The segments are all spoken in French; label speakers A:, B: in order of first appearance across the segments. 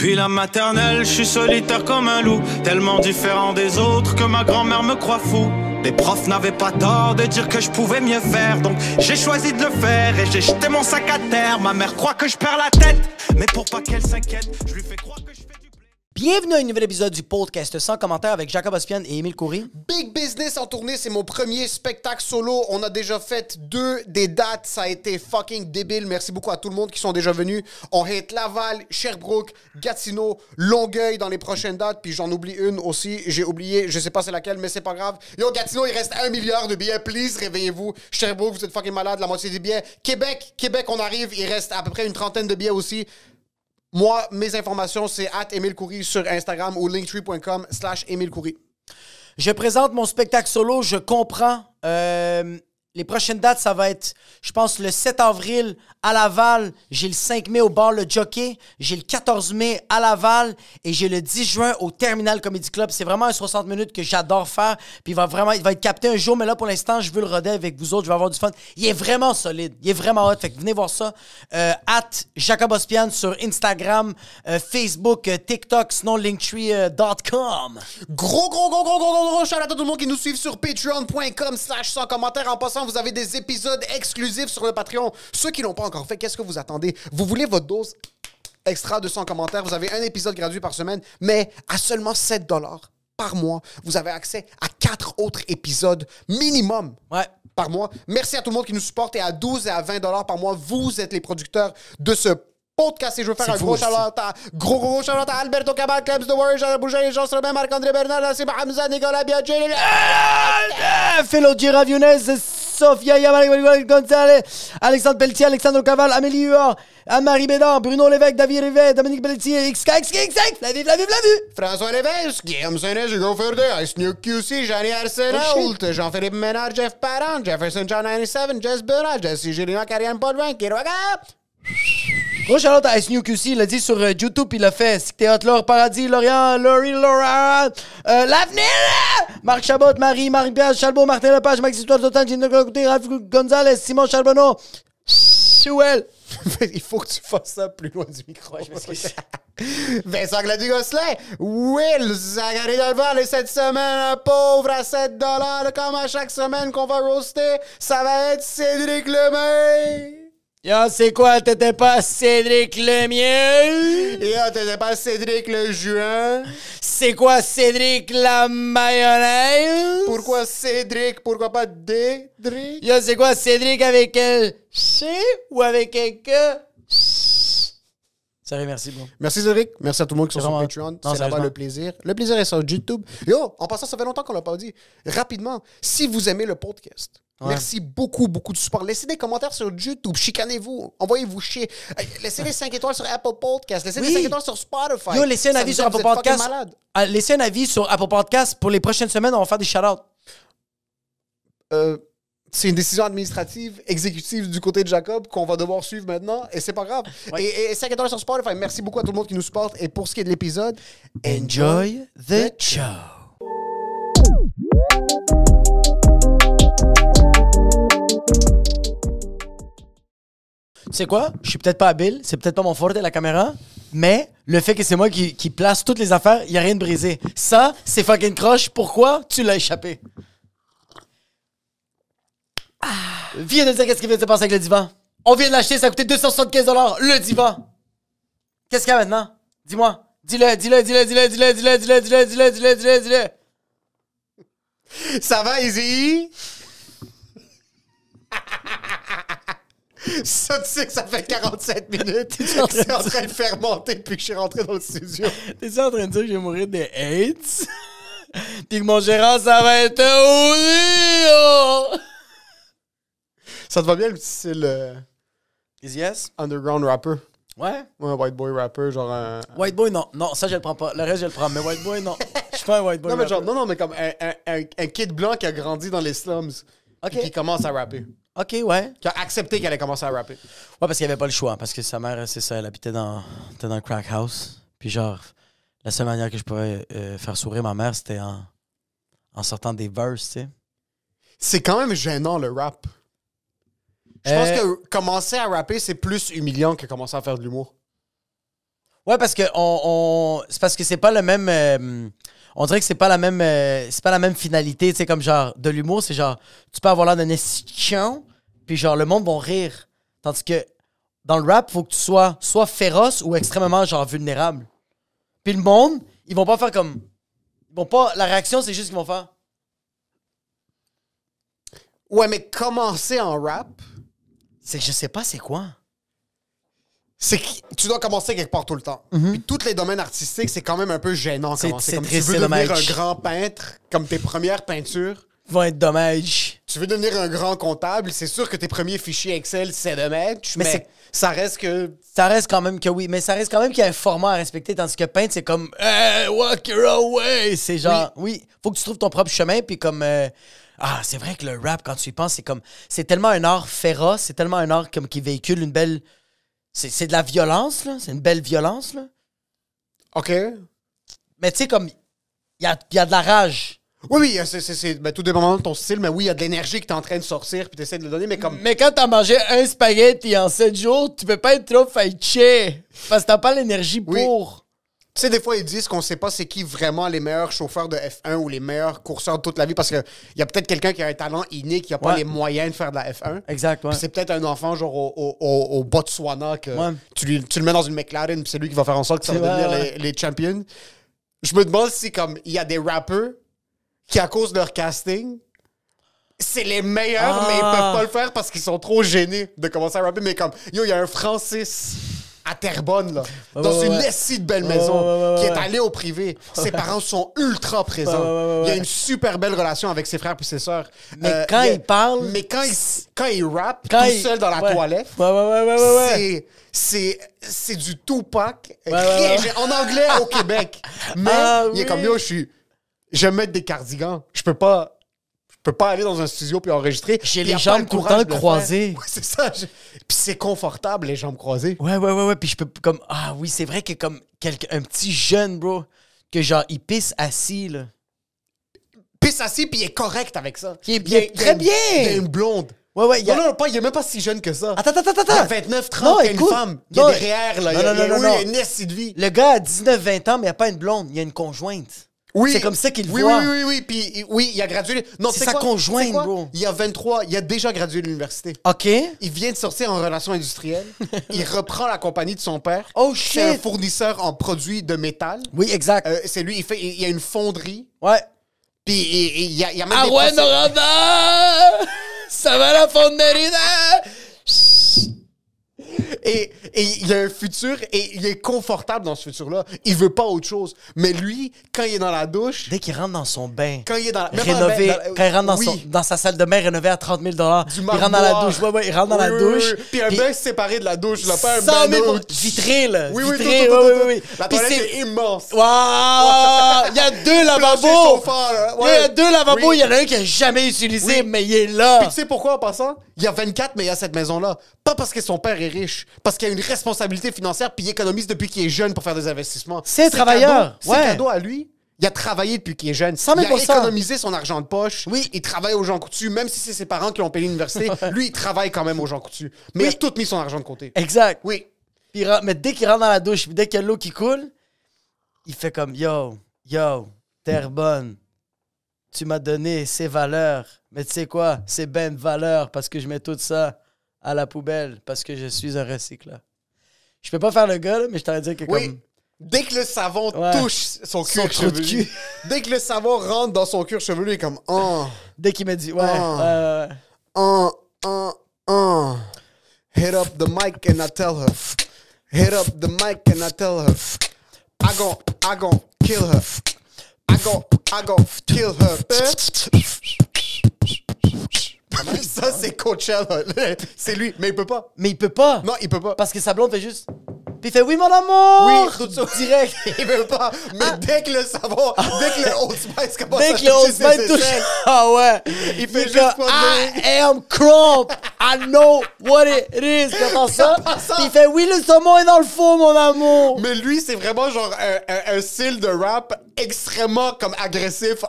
A: Depuis la maternelle, je suis solitaire comme un loup, tellement différent des autres que ma grand-mère me croit fou. Les profs n'avaient pas tort de dire que je pouvais mieux faire, donc j'ai choisi de le faire et j'ai jeté mon sac à terre. Ma mère croit que je perds la tête, mais pour pas qu'elle s'inquiète, je lui fais croire que je fais du blé.
B: Bienvenue à un nouvel épisode du podcast sans commentaire avec Jacob Ospian et Émile Coury.
C: Big business en tournée, c'est mon premier spectacle solo. On a déjà fait 2 des dates, ça a été fucking débile. Merci beaucoup à tout le monde qui sont déjà venus. On hit Laval, Sherbrooke, Gatineau, Longueuil dans les prochaines dates. Puis j'en oublie une aussi, j'ai oublié, je sais pas c'est laquelle, mais c'est pas grave. Yo, Gatineau, il reste 1 milliard de billets, please, réveillez-vous. Sherbrooke, vous êtes fucking malade, la moitié des billets. Québec, on arrive, il reste à peu près une trentaine de billets aussi. Moi, mes informations, c'est @EmileCoury sur Instagram ou linktree.com/EmileCoury.
B: Je présente mon spectacle solo, je comprends. Les prochaines dates, ça va être, je pense, le 7 avril à Laval. J'ai le 5 mai au bar Le Jockey. J'ai le 14 mai à Laval. Et j'ai le 10 juin au Terminal Comedy Club. C'est vraiment un 60 minutes que j'adore faire. Puis il va être capté un jour. Mais là, pour l'instant, je veux le roder avec vous autres. Je vais avoir du fun. Il est vraiment solide. Il est vraiment hot. Fait que venez voir ça. @Jacob Ospian sur Instagram, Facebook, TikTok, sinon linktree.com.
C: Gros shout out à tout le monde qui nous suit sur patreon.com/sans commentaire. En passant, vous avez des épisodes exclusifs sur le Patreon. Ceux qui l'ont pas encore fait, qu'est-ce que vous attendez? Vous voulez votre dose extra de 100 commentaires? Vous avez un épisode gratuit par semaine, mais à seulement 7 $ par mois, vous avez accès à 4 autres épisodes minimum.
B: Ouais.
C: Par mois. Merci à tout le monde qui nous supporte et à 12 et à 20 $ par mois, vous êtes les producteurs de ce podcast. Et je veux faire un gros shout-out à Alberto Cabal, Clems de Warrior, Jean Bouger, Jean Robin, Marc-André Bernard, Nassim Hamza, Nicolas Biaggi,
B: Philo Giraviones, Sofia Yamari Gonzalez, Alexandre Pelletier, Alexandre Caval, Amélie Huard, Anne-Marie Bédard, Bruno Lévesque, David Rivet, Dominique Pelletier, XK, la vie.
C: François Lévesque, Guillaume Saint-Neige, Hugo Ferdé, Ice New QC, Johnny Arsenault, Jean-Philippe Ménard, Jeff Parent, Jefferson John 97, Jess Bernard, Jesse Gélina, Karianne Paulvin, Kiroga.
B: Gros Charlotte à SNU QC, il l'a dit sur YouTube, il l'a fait. C'est Théâtre Laure, Paradis, Lorient, Laurie, Laura, L'Avenir, Marc Chabot, Marie-Pierre Chalbot, Martin Lepage, Maxime Totan, Gino Côté, Ralph Gonzalez, Simon Charbonneau, Chouel.
C: Il faut que tu fasses ça plus loin du micro. Ouais, Vincent Gladu-Gosselin, Will, Zachary Delval, et cette semaine, un pauvre à 7 $, comme à chaque semaine qu'on va roaster, ça va être Cédric Lemay.
B: Yo, c'est quoi, t'étais pas Cédric Lemieux?
C: Yo, t'étais pas Cédric le juin?
B: C'est quoi Cédric la mayonnaise?
C: Pourquoi Cédric? Pourquoi pas Dédric?
B: Yo, c'est quoi Cédric avec un C ou avec un K? Sérieux, merci, bon.
C: Merci Cédric, merci à tout le monde qui sont
B: vraiment...
C: sur Patreon.
B: Non,
C: c'est là-bas le plaisir. Le plaisir est sur YouTube. Yo, en passant, ça fait longtemps qu'on l'a pas dit. Rapidement, si vous aimez le podcast, merci beaucoup de support. Laissez des commentaires sur YouTube, chicanez-vous, envoyez-vous chier. Laissez les 5 étoiles sur Apple Podcast, laissez des 5 étoiles sur Spotify.
B: Yo, laissez un avis sur Apple Podcast. Laissez un avis sur Apple Podcast. Pour les prochaines semaines, on va faire des shout-outs.
C: C'est une décision administrative, exécutive du côté de Jacob qu'on va devoir suivre maintenant et c'est pas grave. Ouais. Et 5 étoiles sur Spotify. Merci beaucoup à tout le monde qui nous supporte. Et pour ce qui est de l'épisode,
B: enjoy the show. Tu sais quoi? Je suis peut-être pas habile, c'est peut-être pas mon fort de la caméra, mais le fait que c'est moi qui place toutes les affaires, il n'y a rien de brisé. Ça, c'est fucking croche. Pourquoi tu l'as échappé? Viens de dire qu'est-ce qui vient de se passer avec le divan. On vient de l'acheter, ça a coûté 275 $, le divan. Qu'est-ce qu'il y a maintenant? Dis-moi. Dis-le.
C: Ça va, Izzy? Ça, tu sais que ça fait 47 minutes. C'est en train de fermenter depuis que je suis rentré dans le studio.
B: T'es-tu en train de dire que je vais mourir de AIDS? Puis que mon gérant, ça va être horrible!
C: Ça te va bien le petit style
B: Yes?
C: underground rapper?
B: Ouais?
C: Ouais, white boy rapper, genre un...
B: White boy, non. Non, ça, je le prends pas. Le reste, je le prends. Mais white boy, non. Je suis pas un white boy
C: non, mais
B: rapper.
C: genre, non, mais comme un kid blanc qui a grandi dans les slums.
B: OK.
C: Et qui commence à rapper.
B: OK, ouais.
C: Qui a accepté qu'elle allait commencer à rapper.
B: Ouais, parce qu'il n'y avait pas le choix. Parce que sa mère, c'est ça, elle habitait dans le crack house. Puis genre, la seule manière que je pouvais faire sourire ma mère, c'était en sortant des verses, tu sais.
C: C'est quand même gênant, le rap. Je pense que commencer à rapper, c'est plus humiliant que commencer à faire de l'humour.
B: Ouais, parce que c'est parce que c'est pas le même. On dirait que c'est pas la même finalité. Tu sais, comme genre, de l'humour, c'est genre, tu peux avoir l'air d'un eschion, puis genre, le monde va rire. Tandis que dans le rap, faut que tu sois soit féroce ou extrêmement, genre, vulnérable. Puis le monde, ils vont pas faire comme. Ils vont pas. La réaction, c'est juste qu'ils vont faire.
C: Ouais, mais commencer en rap,
B: C'est que je sais pas c'est quoi.
C: c'est que tu dois commencer quelque part tout le temps. Puis tous les domaines artistiques, c'est quand même un peu gênant.
B: C'est
C: Comme tu
B: triste,
C: veux
B: c'est
C: devenir
B: dommage.
C: un grand peintre, comme tes premières peintures.
B: Vont être dommage.
C: Tu veux devenir un grand comptable, c'est sûr que tes premiers fichiers Excel, c'est de match,
B: Mais
C: mais
B: c'est-
C: ça reste que...
B: Ça reste quand même que oui, mais ça reste quand même qu'il y a un format à respecter, tandis que peindre, c'est comme hey, walk your own way. C'est genre, oui, faut que tu trouves ton propre chemin, puis comme. C'est vrai que le rap, quand tu y penses, c'est comme. C'est tellement un art féroce, c'est tellement un art comme qui véhicule une belle. C'est de la violence, là. C'est une belle violence, là.
C: OK.
B: Mais tu sais, comme. Il y a de la rage.
C: Oui, ben, tout dépendant de ton style, mais oui, il y a de l'énergie qui est en train de sortir, puis tu essaies de le donner, mais comme...
B: Mais quand t'as mangé un spaghetti en 7 jours, tu peux pas être trop fâché. Parce que t'as pas l'énergie
C: Oui.
B: pour.
C: Tu sais, des fois, ils disent qu'on sait pas c'est qui vraiment les meilleurs chauffeurs de F1 ou les meilleurs courseurs de toute la vie, parce qu'il y a peut-être quelqu'un qui a un talent inné, qui a pas
B: Ouais.
C: les moyens de faire de la F1.
B: Exact, ouais.
C: Puis c'est peut-être un enfant, genre au Botswana, que
B: Ouais.
C: tu le mets dans une McLaren, puis c'est lui qui va faire en sorte que ça
B: C'est
C: va
B: vrai,
C: devenir les champions. Je me demande si, comme, il y a des rappeurs qui, à cause de leur casting, c'est les meilleurs, mais ils peuvent pas le faire parce qu'ils sont trop gênés de commencer à rapper. Mais comme, yo, il y a un Francis à Terrebonne, là, dans
B: ouais,
C: une
B: ouais.
C: essie de belle maison,
B: ouais,
C: qui est
B: ouais.
C: allé au privé. Ses parents sont ultra présents.
B: Ouais.
C: Il y a une super belle relation avec ses frères et ses sœurs.
B: Mais quand il parle-
C: Mais quand il rappe,
B: Quand
C: tout
B: il-
C: seul dans la
B: ouais.
C: toilette,
B: Ouais.
C: c'est du Tupac
B: ouais.
C: en anglais au Québec. Mais il est
B: oui.
C: comme, yo, j'aime mettre des cardigans. Je peux pas aller dans un studio puis enregistrer.
B: J'ai
C: Puis y
B: les
C: a pas
B: jambes
C: le
B: tout le
C: courage
B: temps
C: de le
B: croisées.
C: faire. Ouais, c'est ça. Puis c'est confortable, les jambes croisées.
B: Ouais. Puis je peux comme. Ah oui, c'est vrai que comme un petit jeune, bro, que genre, il pisse assis, là.
C: Pisse assis, puis il est correct avec ça.
B: Il est très bien.
C: Il y a une blonde.
B: Ouais, il y a.
C: Non, il est même pas si jeune que ça.
B: Attends.
C: Il y a 29, 30,
B: Non,
C: il y a une
B: écoute.
C: femme. Il y a
B: Non,
C: derrière, là.
B: non,
C: Il y a
B: non.
C: une essie de vie.
B: Le gars a 19-20 ans, mais il n'y a pas une blonde, il y a une conjointe.
C: Oui.
B: C'est comme ça qu'il le
C: oui,
B: voit.
C: Oui. Puis oui, il a gradué. Non,
B: C'est
C: tu sais
B: sa
C: quoi?
B: conjointe,
C: Tu sais quoi?
B: bro.
C: Il a 23, il a déjà gradué de l'université.
B: OK.
C: Il vient de sortir en relation industrielle. Il reprend la compagnie de son père.
B: Oh,
C: C'est un
B: shit.
C: fournisseur en produits de métal.
B: Oui, exact.
C: C'est lui, il y a une fonderie.
B: Ouais.
C: Puis il y a même
B: Ah
C: des
B: ouais,
C: procé-
B: Noranda! Ça va la fonderie!
C: Et il y a un futur et il est confortable dans ce futur-là. Il veut pas autre chose. Mais lui, quand il est dans la douche,
B: Dès qu'il rentre dans son bain,
C: quand il est dans
B: rénové, quand il rentre dans,
C: oui.
B: dans sa salle de bain rénovée à 30 000 il rentre dans la
C: marmoire.
B: douche. Ouais, il rentre dans
C: Oui,
B: la
C: oui,
B: douche.
C: oui. Puis un bain séparé de la douche, là, pas un
B: 100
C: bain
B: 000
C: d'eau.
B: vitré, là.
C: Oui, oui,
B: vitré,
C: tout.
B: oui.
C: La
B: Puis
C: toilette
B: c'est-
C: est immense.
B: Waouh! Il y a deux lavabos!
C: chauffant, là.
B: Il y a deux lavabos,
C: Oui.
B: il y en a un qui a jamais utilisé,
C: Oui.
B: mais il est là.
C: Puis tu sais pourquoi en passant? Il y a 24, mais il y a cette maison-là. Pas parce que son père est riche, parce qu'il a une responsabilité financière puis il économise depuis qu'il est jeune pour faire des investissements.
B: C'est travailleur,
C: C'est
B: ouais.
C: cadeau à lui. Il a travaillé depuis qu'il est jeune.
B: 100 000
C: Il a économisé son argent de poche.
B: Oui.
C: Il travaille aux gens coutus, même si c'est ses parents qui l'ont payé l'université. Lui, il travaille quand même aux gens coutus. Mais
B: Oui.
C: il a tout mis son argent de côté.
B: Exact.
C: Oui.
B: Puis mais dès qu'il rentre dans la douche, puis dès qu'il y a l'eau qui coule, il fait comme yo, Terrebonne, tu m'as donné ces valeurs. Mais tu sais quoi? C'est ben de valeur parce que je mets tout ça à la poubelle parce que je suis un recycleur. Je peux pas faire le gars, là, mais je t'aurais dit que
C: Oui.
B: comme.
C: Dès que le savon
B: Ouais.
C: touche son
B: Son
C: cuir
B: trou de
C: chevelu,
B: cul.
C: dès que le savon rentre dans son cuir chevelu, il est comme oh,
B: Dès qu'il me dit, ouais.
C: Hit up the mic and I tell her. Hit up the mic and I tell her. I gon' kill her. I gon' kill her. Ça, c'est Coachella. C'est lui, mais il peut pas.
B: Mais il peut pas.
C: Non, il peut pas.
B: Parce que sa blonde fait juste. Puis il fait oui, mon amour!
C: Oui, tout ça.
B: Direct.
C: Il veut pas. Mais dès que le savon, dès que le Old Spice commence
B: Dès
C: à
B: que le Old
C: toucher ses
B: Spice touche.
C: aisselles,
B: Ah ouais.
C: il fait
B: est
C: juste
B: comme,
C: pas de
B: I am crump. I know what it is. Il entend ça. Puis il fait oui, le saumon est dans le four, mon amour.
C: Mais lui, c'est vraiment genre un style de rap extrêmement comme agressif.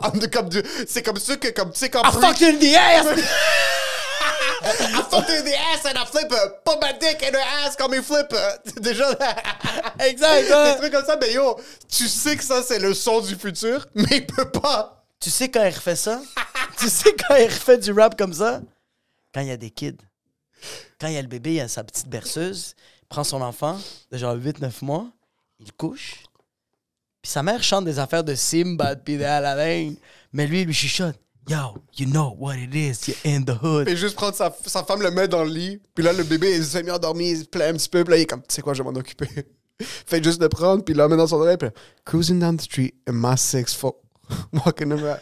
C: C'est comme ceux que, comme tu sais, quand
B: I fuck you in the ass.
C: I fucked her in the ass and I flip her. Put my dick in her ass comme il flip her. Déjà,
B: Exact.
C: des trucs comme ça, mais yo, tu sais que ça, c'est le son du futur, mais il peut pas.
B: Tu sais quand il refait ça? Tu sais quand il refait du rap comme ça? Quand il y a des kids. Quand il y a le bébé, il a sa petite berceuse, il prend son enfant de genre 8-9 mois, il couche, puis sa mère chante des affaires de Simba puis de Aladdin, mais lui chuchote. Yo, you know what it is, you're in the hood.
C: Et juste prendre sa femme, le met dans le lit, puis là, le bébé, il s'est mis endormi, il se plaît un petit peu, puis là, il est comme, tu sais quoi, je vais m'en occuper. Fait juste le prendre, puis il le met dans son oreille, puis là, cruising down the street in my 6'4", walking around,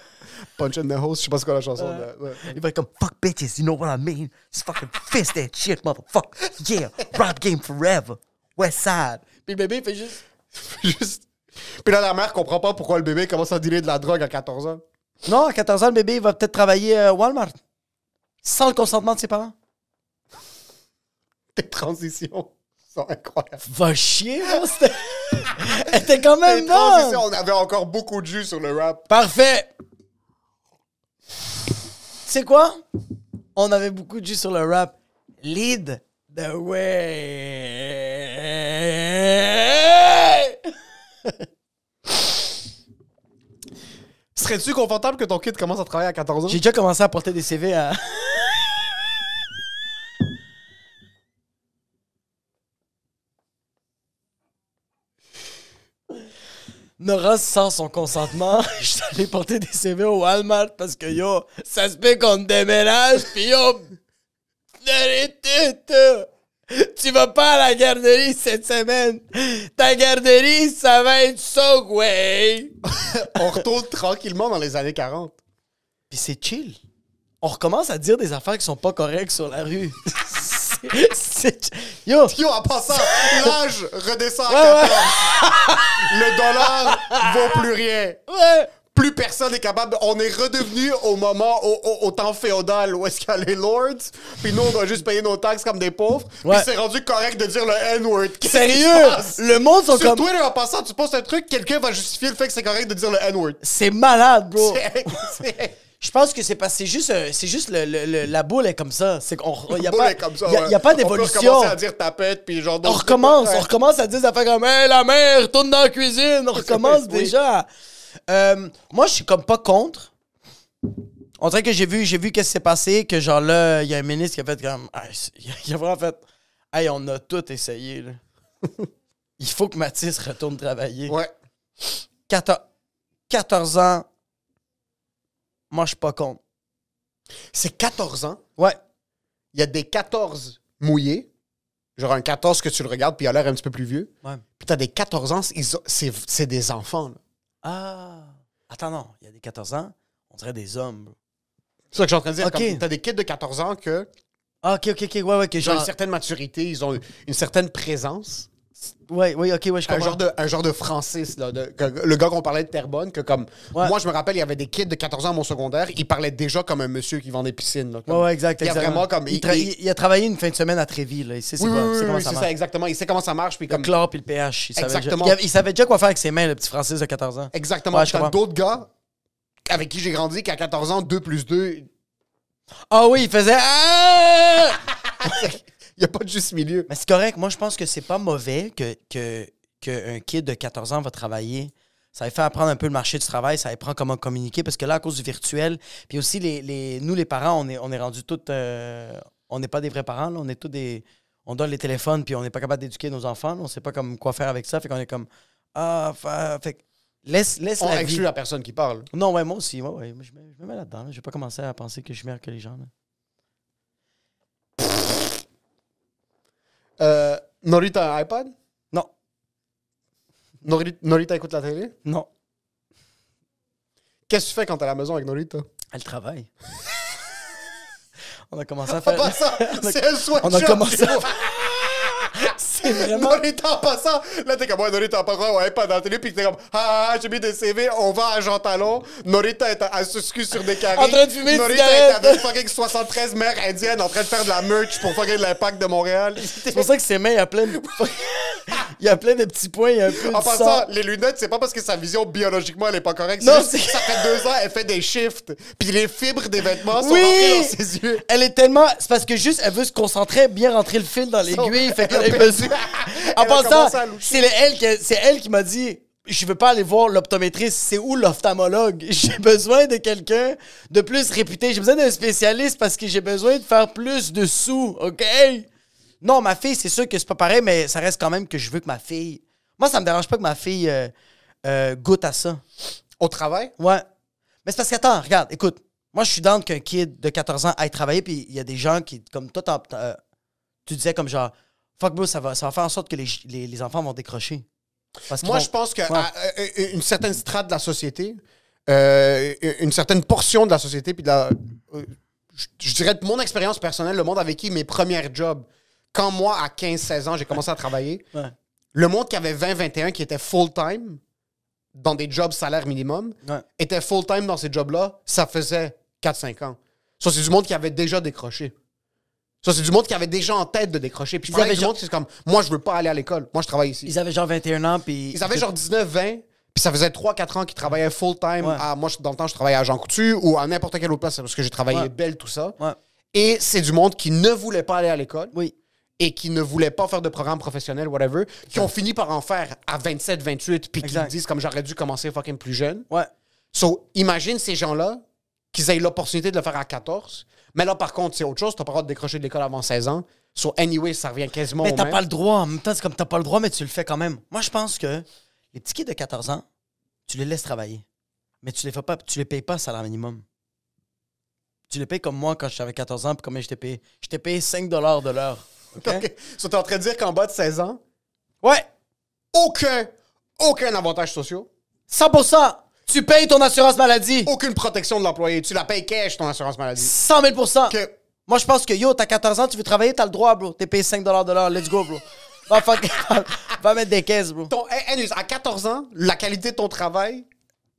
C: punching the hose, je sais pas c'est quoi la chanson. Ouais.
B: Il va être comme, fuck bitches, you know what I mean? Just fucking fist that shit, motherfucker. Yeah, rap game forever. West side. Puis le bébé, il fait juste...
C: Juste... Puis là, la mère comprend pas pourquoi le bébé commence à dealer de la drogue à 14 ans.
B: Non, à 14 ans, le bébé, il va peut-être travailler à Walmart. Sans le consentement de ses parents.
C: Tes transitions sont incroyables.
B: Va chier, moi, c'était... Elle était quand même
C: Les transitions,
B: bonne.
C: on avait encore beaucoup de jus sur le rap.
B: Parfait. C'est quoi? On avait beaucoup de jus sur le rap. Lead the way.
C: Serais-tu confortable que ton kid commence à travailler à 14 ans?
B: J'ai déjà commencé à porter des CV à... Nora, sans son consentement, je suis allé porter des CV au Walmart parce que, yo, ça se peut qu'on te déménage, pis yo... Tu vas pas à la garderie cette semaine. Ta garderie, ça va être Subway.
C: On retourne tranquillement dans les années 40.
B: Puis c'est chill. On recommence à dire des affaires qui sont pas correctes sur la rue. Yo!
C: Yo, en passant, l'âge redescend à 14. Le dollar vaut plus rien.
B: Ouais!
C: Plus personne n'est capable. On est redevenu au moment, au temps féodal où est-ce qu'il y a les lords, puis nous, on doit juste payer nos taxes comme des pauvres.
B: Ouais.
C: Puis c'est rendu correct de dire le N-word. Qu'est-ce qui
B: Sérieux?
C: se passe?
B: Le monde sont
C: Sur
B: comme...
C: Twitter, en passant, tu postes un truc, quelqu'un va justifier le fait que c'est correct de dire le N-word.
B: C'est malade, bro.
C: C'est-
B: Je pense que c'est parce que c'est juste la boule est comme ça. C'est qu'on y a
C: Boule
B: pas
C: est comme ça,
B: y a,
C: ouais.
B: y a pas
C: On peut
B: d'évolution.
C: recommencer à dire tapette, puis genre...
B: On recommence à dire des affaires comme hey, la mère tourne dans la cuisine. On recommence
C: Oui.
B: déjà. Moi, je suis comme pas contre. On dirait que j'ai vu qu'est-ce qui s'est passé, que genre là, il y a un ministre qui a fait comme il a vraiment fait hey, on a tout essayé là. Il faut que Mathis retourne travailler.
C: Ouais.
B: 14 ans. Moi, je suis pas contre.
C: C'est 14 ans.
B: Ouais.
C: Il y a des 14 mouillés. Genre un 14 que tu le regardes, puis il a l'air un petit peu plus vieux.
B: Ouais.
C: Puis t'as des 14 ans, c'est des enfants. Là.
B: Ah. Attends, non. Il y a des 14 ans, on dirait des hommes. Bro.
C: C'est ça que je suis en train de dire.
B: Ok.
C: Comme, t'as des kids de 14 ans que
B: Ah, ok. Ouais, que
C: ils ont
B: genre.
C: une certaine maturité, ils ont une certaine présence.
B: Ouais, ok, je comprends.
C: Un genre de Francis, là, le gars qu'on parlait de Terrebonne, que comme...
B: Ouais.
C: Moi, je me rappelle, il y avait des kids de 14 ans à mon secondaire, il parlait déjà comme un monsieur qui vend des piscines. Là, comme-
B: Ouais, exact.
C: Il y a vraiment comme...
B: Il a travaillé une fin de semaine à Trévis, là. Il sait c'est
C: Oui,
B: quoi,
C: oui,
B: il sait
C: oui,
B: comment
C: oui,
B: ça
C: c'est
B: marche.
C: ça, exactement. Il sait comment ça marche, puis
B: Le
C: comme...
B: chlore puis le pH. Il savait
C: Exactement.
B: il savait déjà quoi faire avec ses mains, le petit Francis de 14 ans.
C: Exactement.
B: Ouais,
C: Puis
B: je
C: t'as
B: comprends.
C: d'autres gars avec qui j'ai grandi, qui à 14 ans, 2 plus 2,
B: Ah oui, il faisait. Ah!
C: il n'y a pas de juste milieu.
B: Mais c'est correct. Moi, je pense que c'est pas mauvais qu'un kid de 14 ans va travailler. Ça va faire apprendre un peu le marché du travail, ça va apprendre comment communiquer, parce que là, à cause du virtuel, puis aussi, nous, les parents, on est rendus tous... on n'est pas des vrais parents, là. On est tous des... On donne les téléphones, puis on n'est pas capable d'éduquer nos enfants. Là. On sait pas comme quoi faire avec ça, fait qu'on est comme... fait que laisse
C: On
B: la vie.
C: exclut la personne qui parle.
B: Non, ouais, moi aussi, ouais. Je me mets là-dedans. Là. Je vais pas commencer à penser que je suis meilleur que les gens. Là.
C: Norita a un iPad?
B: Non.
C: Norita écoute la télé?
B: Non.
C: Qu'est-ce que tu fais quand t'es à la maison avec Norita?
B: Elle travaille. On a commencé à
C: En
B: faire...
C: passant, c'est un sweatshirt.
B: On a commencé
C: chez
B: à...
C: nous.
B: C'est vraiment...
C: Norita en passant, là t'es comme, ouais, Norita en passant, ouais, pas dans la télé, puis t'es comme, j'ai mis des CV, on va à Jean Talon. Norita est à Suscu sur des carrés.
B: En train de fumer une
C: Norita
B: cigarette.
C: est avec fucking 73 mères indiennes en train de faire de la merch pour fucking l'impact de Montréal.
B: C'est pour ça que ses mains, il y a plein de... Il y a plein de petits points, il y a un peu
C: En
B: de
C: passant,
B: sang.
C: les lunettes, c'est pas parce que sa vision biologiquement elle est pas correcte.
B: Non,
C: C'est juste que ça fait 2 ans, elle fait des shifts. Puis les fibres des vêtements sont
B: Oui!
C: rentrées dans ses yeux.
B: Elle est tellement... C'est parce que juste, elle veut se concentrer, bien rentrer le fil dans l'aiguille. Fait qu'elle
C: Elle
B: a
C: a
B: besoin...
C: perdu.
B: En
C: Elle a
B: passant,
C: commencé à loucher.
B: c'est elle qui m'a dit... Je veux pas aller voir l'optométriste, c'est où l'ophtalmologue? J'ai besoin de quelqu'un de plus réputé. J'ai besoin d'un spécialiste parce que j'ai besoin de faire plus de sous, OK? Non, ma fille, c'est sûr que c'est pas pareil, mais ça reste quand même que je veux que ma fille... Moi, ça me dérange pas que ma fille goûte à ça.
C: Au travail?
B: Ouais. Mais c'est parce que, attends, regarde, écoute. Moi, je suis down qu'un kid de 14 ans aille travailler, puis il y a des gens qui, comme toi, tu disais comme genre, fuck bro, ça va faire en sorte que les enfants vont décrocher. Parce
C: Moi,
B: qu'ils
C: je pense qu'à
B: Ouais.
C: une certaine strate de la société, une certaine portion de la société, puis je dirais de mon expérience personnelle, le monde avec qui mes premiers jobs, quand moi, à 15-16 ans, j'ai commencé à travailler,
B: Ouais.
C: le monde qui avait 20-21, qui était full-time, dans des jobs salaire minimum,
B: Ouais.
C: était full-time dans ces jobs-là, ça faisait 4-5 ans. Ça, c'est du monde qui avait déjà décroché. Ça, c'est du monde qui avait déjà en tête de décrocher. Puis je parlais
B: avaient
C: avec du monde qui c'est comme, moi, je veux pas aller à l'école. Moi, je travaille ici.
B: Ils avaient genre 21 ans, puis...
C: Ils avaient genre 19-20, puis ça faisait 3-4 ans qu'ils travaillaient full-time.
B: Ouais.
C: Moi, dans le temps, je travaillais à Jean Coutu ou à n'importe quelle autre place parce que j'ai travaillé
B: Ouais.
C: belle, tout ça.
B: Ouais.
C: Et c'est du monde qui ne voulait pas aller à l'école
B: Oui.
C: et qui ne voulait pas faire de programme professionnel, whatever, qui ont fini par en faire à 27, 28, puis qui
B: Exact.
C: me disent comme j'aurais dû commencer fucking plus jeune.
B: Ouais.
C: So, imagine ces gens-là qu'ils aient l'opportunité de le faire à 14. Mais là, par contre, c'est autre chose. T'as pas le droit de décrocher de l'école avant 16 ans. So, anyway, ça revient quasiment
B: Mais
C: au
B: t'as
C: même.
B: pas le droit. En même temps, c'est comme t'as pas le droit, mais tu le fais quand même. Moi, je pense que les petits kids de 14 ans, tu les laisses travailler. Mais tu les fais pas, tu les payes pas salaire minimum. Tu les payes comme moi quand j'avais 14 ans, puis combien je t'ai payé? Je t'ai payé 5 de l'heure. OK?
C: OK. So, t'es en train de dire qu'en bas de 16 ans,
B: Ouais!
C: aucun avantage social,
B: 100%! Tu payes ton assurance maladie!
C: aucune protection de l'employé. Tu la payes cash, ton assurance maladie.
B: 100 000
C: OK.
B: Moi, je pense que yo, t'as 14 ans, tu veux travailler, t'as le droit, bro. T'es payé 5 de l'heure. Let's go, bro. Va mettre des caisses, bro.
C: Anyways, à 14 ans, la qualité de ton travail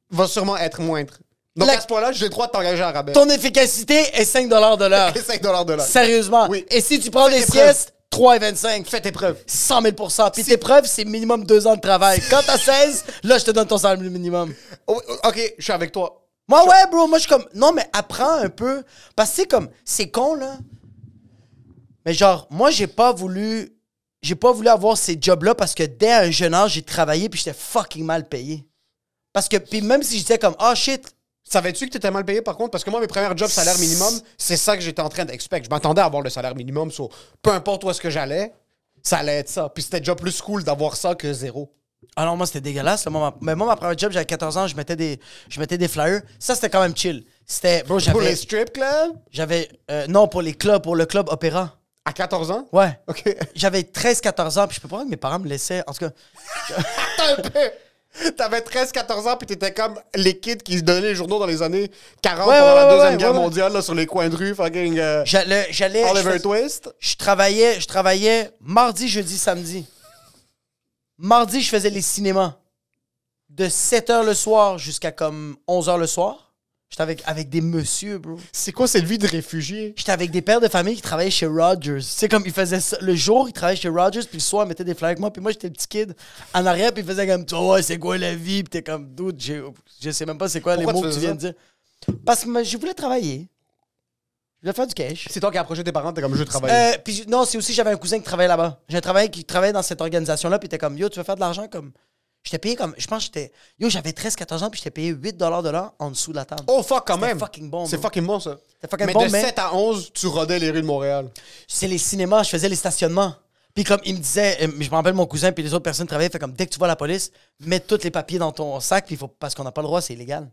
C: va sûrement être moindre. Donc, à ce point-là, j'ai le droit de t'engager à rabais.
B: Ton efficacité est 5 de l'heure.
C: Et 5 de l'heure.
B: Sérieusement.
C: Oui.
B: Et si tu prends
C: Fais
B: des
C: tes preuves.
B: siestes, 3,25.
C: Fais tes preuves.
B: 100 000 Puis tes preuves, c'est minimum 2 ans de travail. Quand t'as 16, là, je te donne ton salaire minimum.
C: Oh, OK, je suis avec toi.
B: Moi, ouais, bro. Moi, je suis comme... Non, mais apprends un peu. Parce que c'est comme... C'est con, là. Mais genre, moi, j'ai pas voulu avoir ces jobs-là parce que dès un jeune âge, j'ai travaillé puis j'étais fucking mal payé. Parce que... Puis même si j'étais comme... Oh, shit...
C: Savais-tu que tu étais mal payé par contre? Parce que moi, mes premiers jobs salaire minimum, c'est ça que j'étais en train d'expecter. Je m'attendais à avoir le salaire minimum. So, peu importe où est-ce que j'allais, ça allait être ça. Puis c'était déjà plus cool d'avoir ça que zéro.
B: Ah non, moi, c'était dégueulasse. Là. Mais moi, ma première job, j'avais 14 ans, je mettais des flyers. Ça, c'était quand même chill. C'était... Bro,
C: Pour les
B: j'avais...
C: strip clubs?
B: Non, pour les clubs, pour le club opéra.
C: À 14 ans?
B: Ouais.
C: OK.
B: J'avais 13-14 ans, puis je peux pas croire que mes parents me laissaient... En tout cas...
C: Attends un peu. T'avais 13-14 ans, puis t'étais comme les kids qui se donnaient les journaux dans les années 40
B: Ouais,
C: pendant la
B: ouais,
C: Deuxième
B: ouais,
C: Guerre
B: ouais.
C: mondiale, là, sur les coins de rue, fucking
B: J'allais...
C: Oliver Twist.
B: Je travaillais mardi, jeudi, samedi. Mardi, je faisais les cinémas. De 7h le soir jusqu'à comme 11h le soir. J'étais avec des messieurs, bro.
C: C'est quoi cette vie de réfugié?
B: J'étais avec des pères de famille qui travaillaient chez Rogers. Tu sais, comme ils faisaient ça. Le jour, ils travaillaient chez Rogers, puis le soir, ils mettaient des flyers avec moi. Puis moi, j'étais le petit kid en arrière, puis ils faisaient comme, tu vois, c'est quoi la vie? Puis t'es comme, dude, je sais même pas c'est quoi
C: Pourquoi
B: les mots
C: tu
B: que tu
C: faisais
B: viens de dire. Parce que je voulais travailler. Je voulais faire du cash.
C: C'est toi qui as approché tes parents, t'es comme je veux travailler.
B: Puis non, c'est aussi, j'avais un cousin qui travaillait là-bas. J'ai un travail qui travaillait dans cette organisation-là, puis il était comme, yo, tu veux faire de l'argent comme. J'étais payé comme. Je pense que j'étais. Yo, j'avais 13-14 ans, puis j'étais payé 8 de l'heure en dessous de la table.
C: Oh fuck, quand
B: C'était
C: même.
B: fucking bon,
C: C'est
B: bro.
C: fucking bon, ça.
B: C'était fucking
C: Mais
B: bon,
C: de
B: mais
C: 7 à 11, tu rodais les rues de Montréal.
B: c'est les cinémas, je faisais les stationnements. Puis comme il me disait, je me rappelle mon cousin, puis les autres personnes travaillaient, fait comme dès que tu vois la police, mets tous les papiers dans ton sac, puis parce qu'on n'a pas le droit, c'est illégal.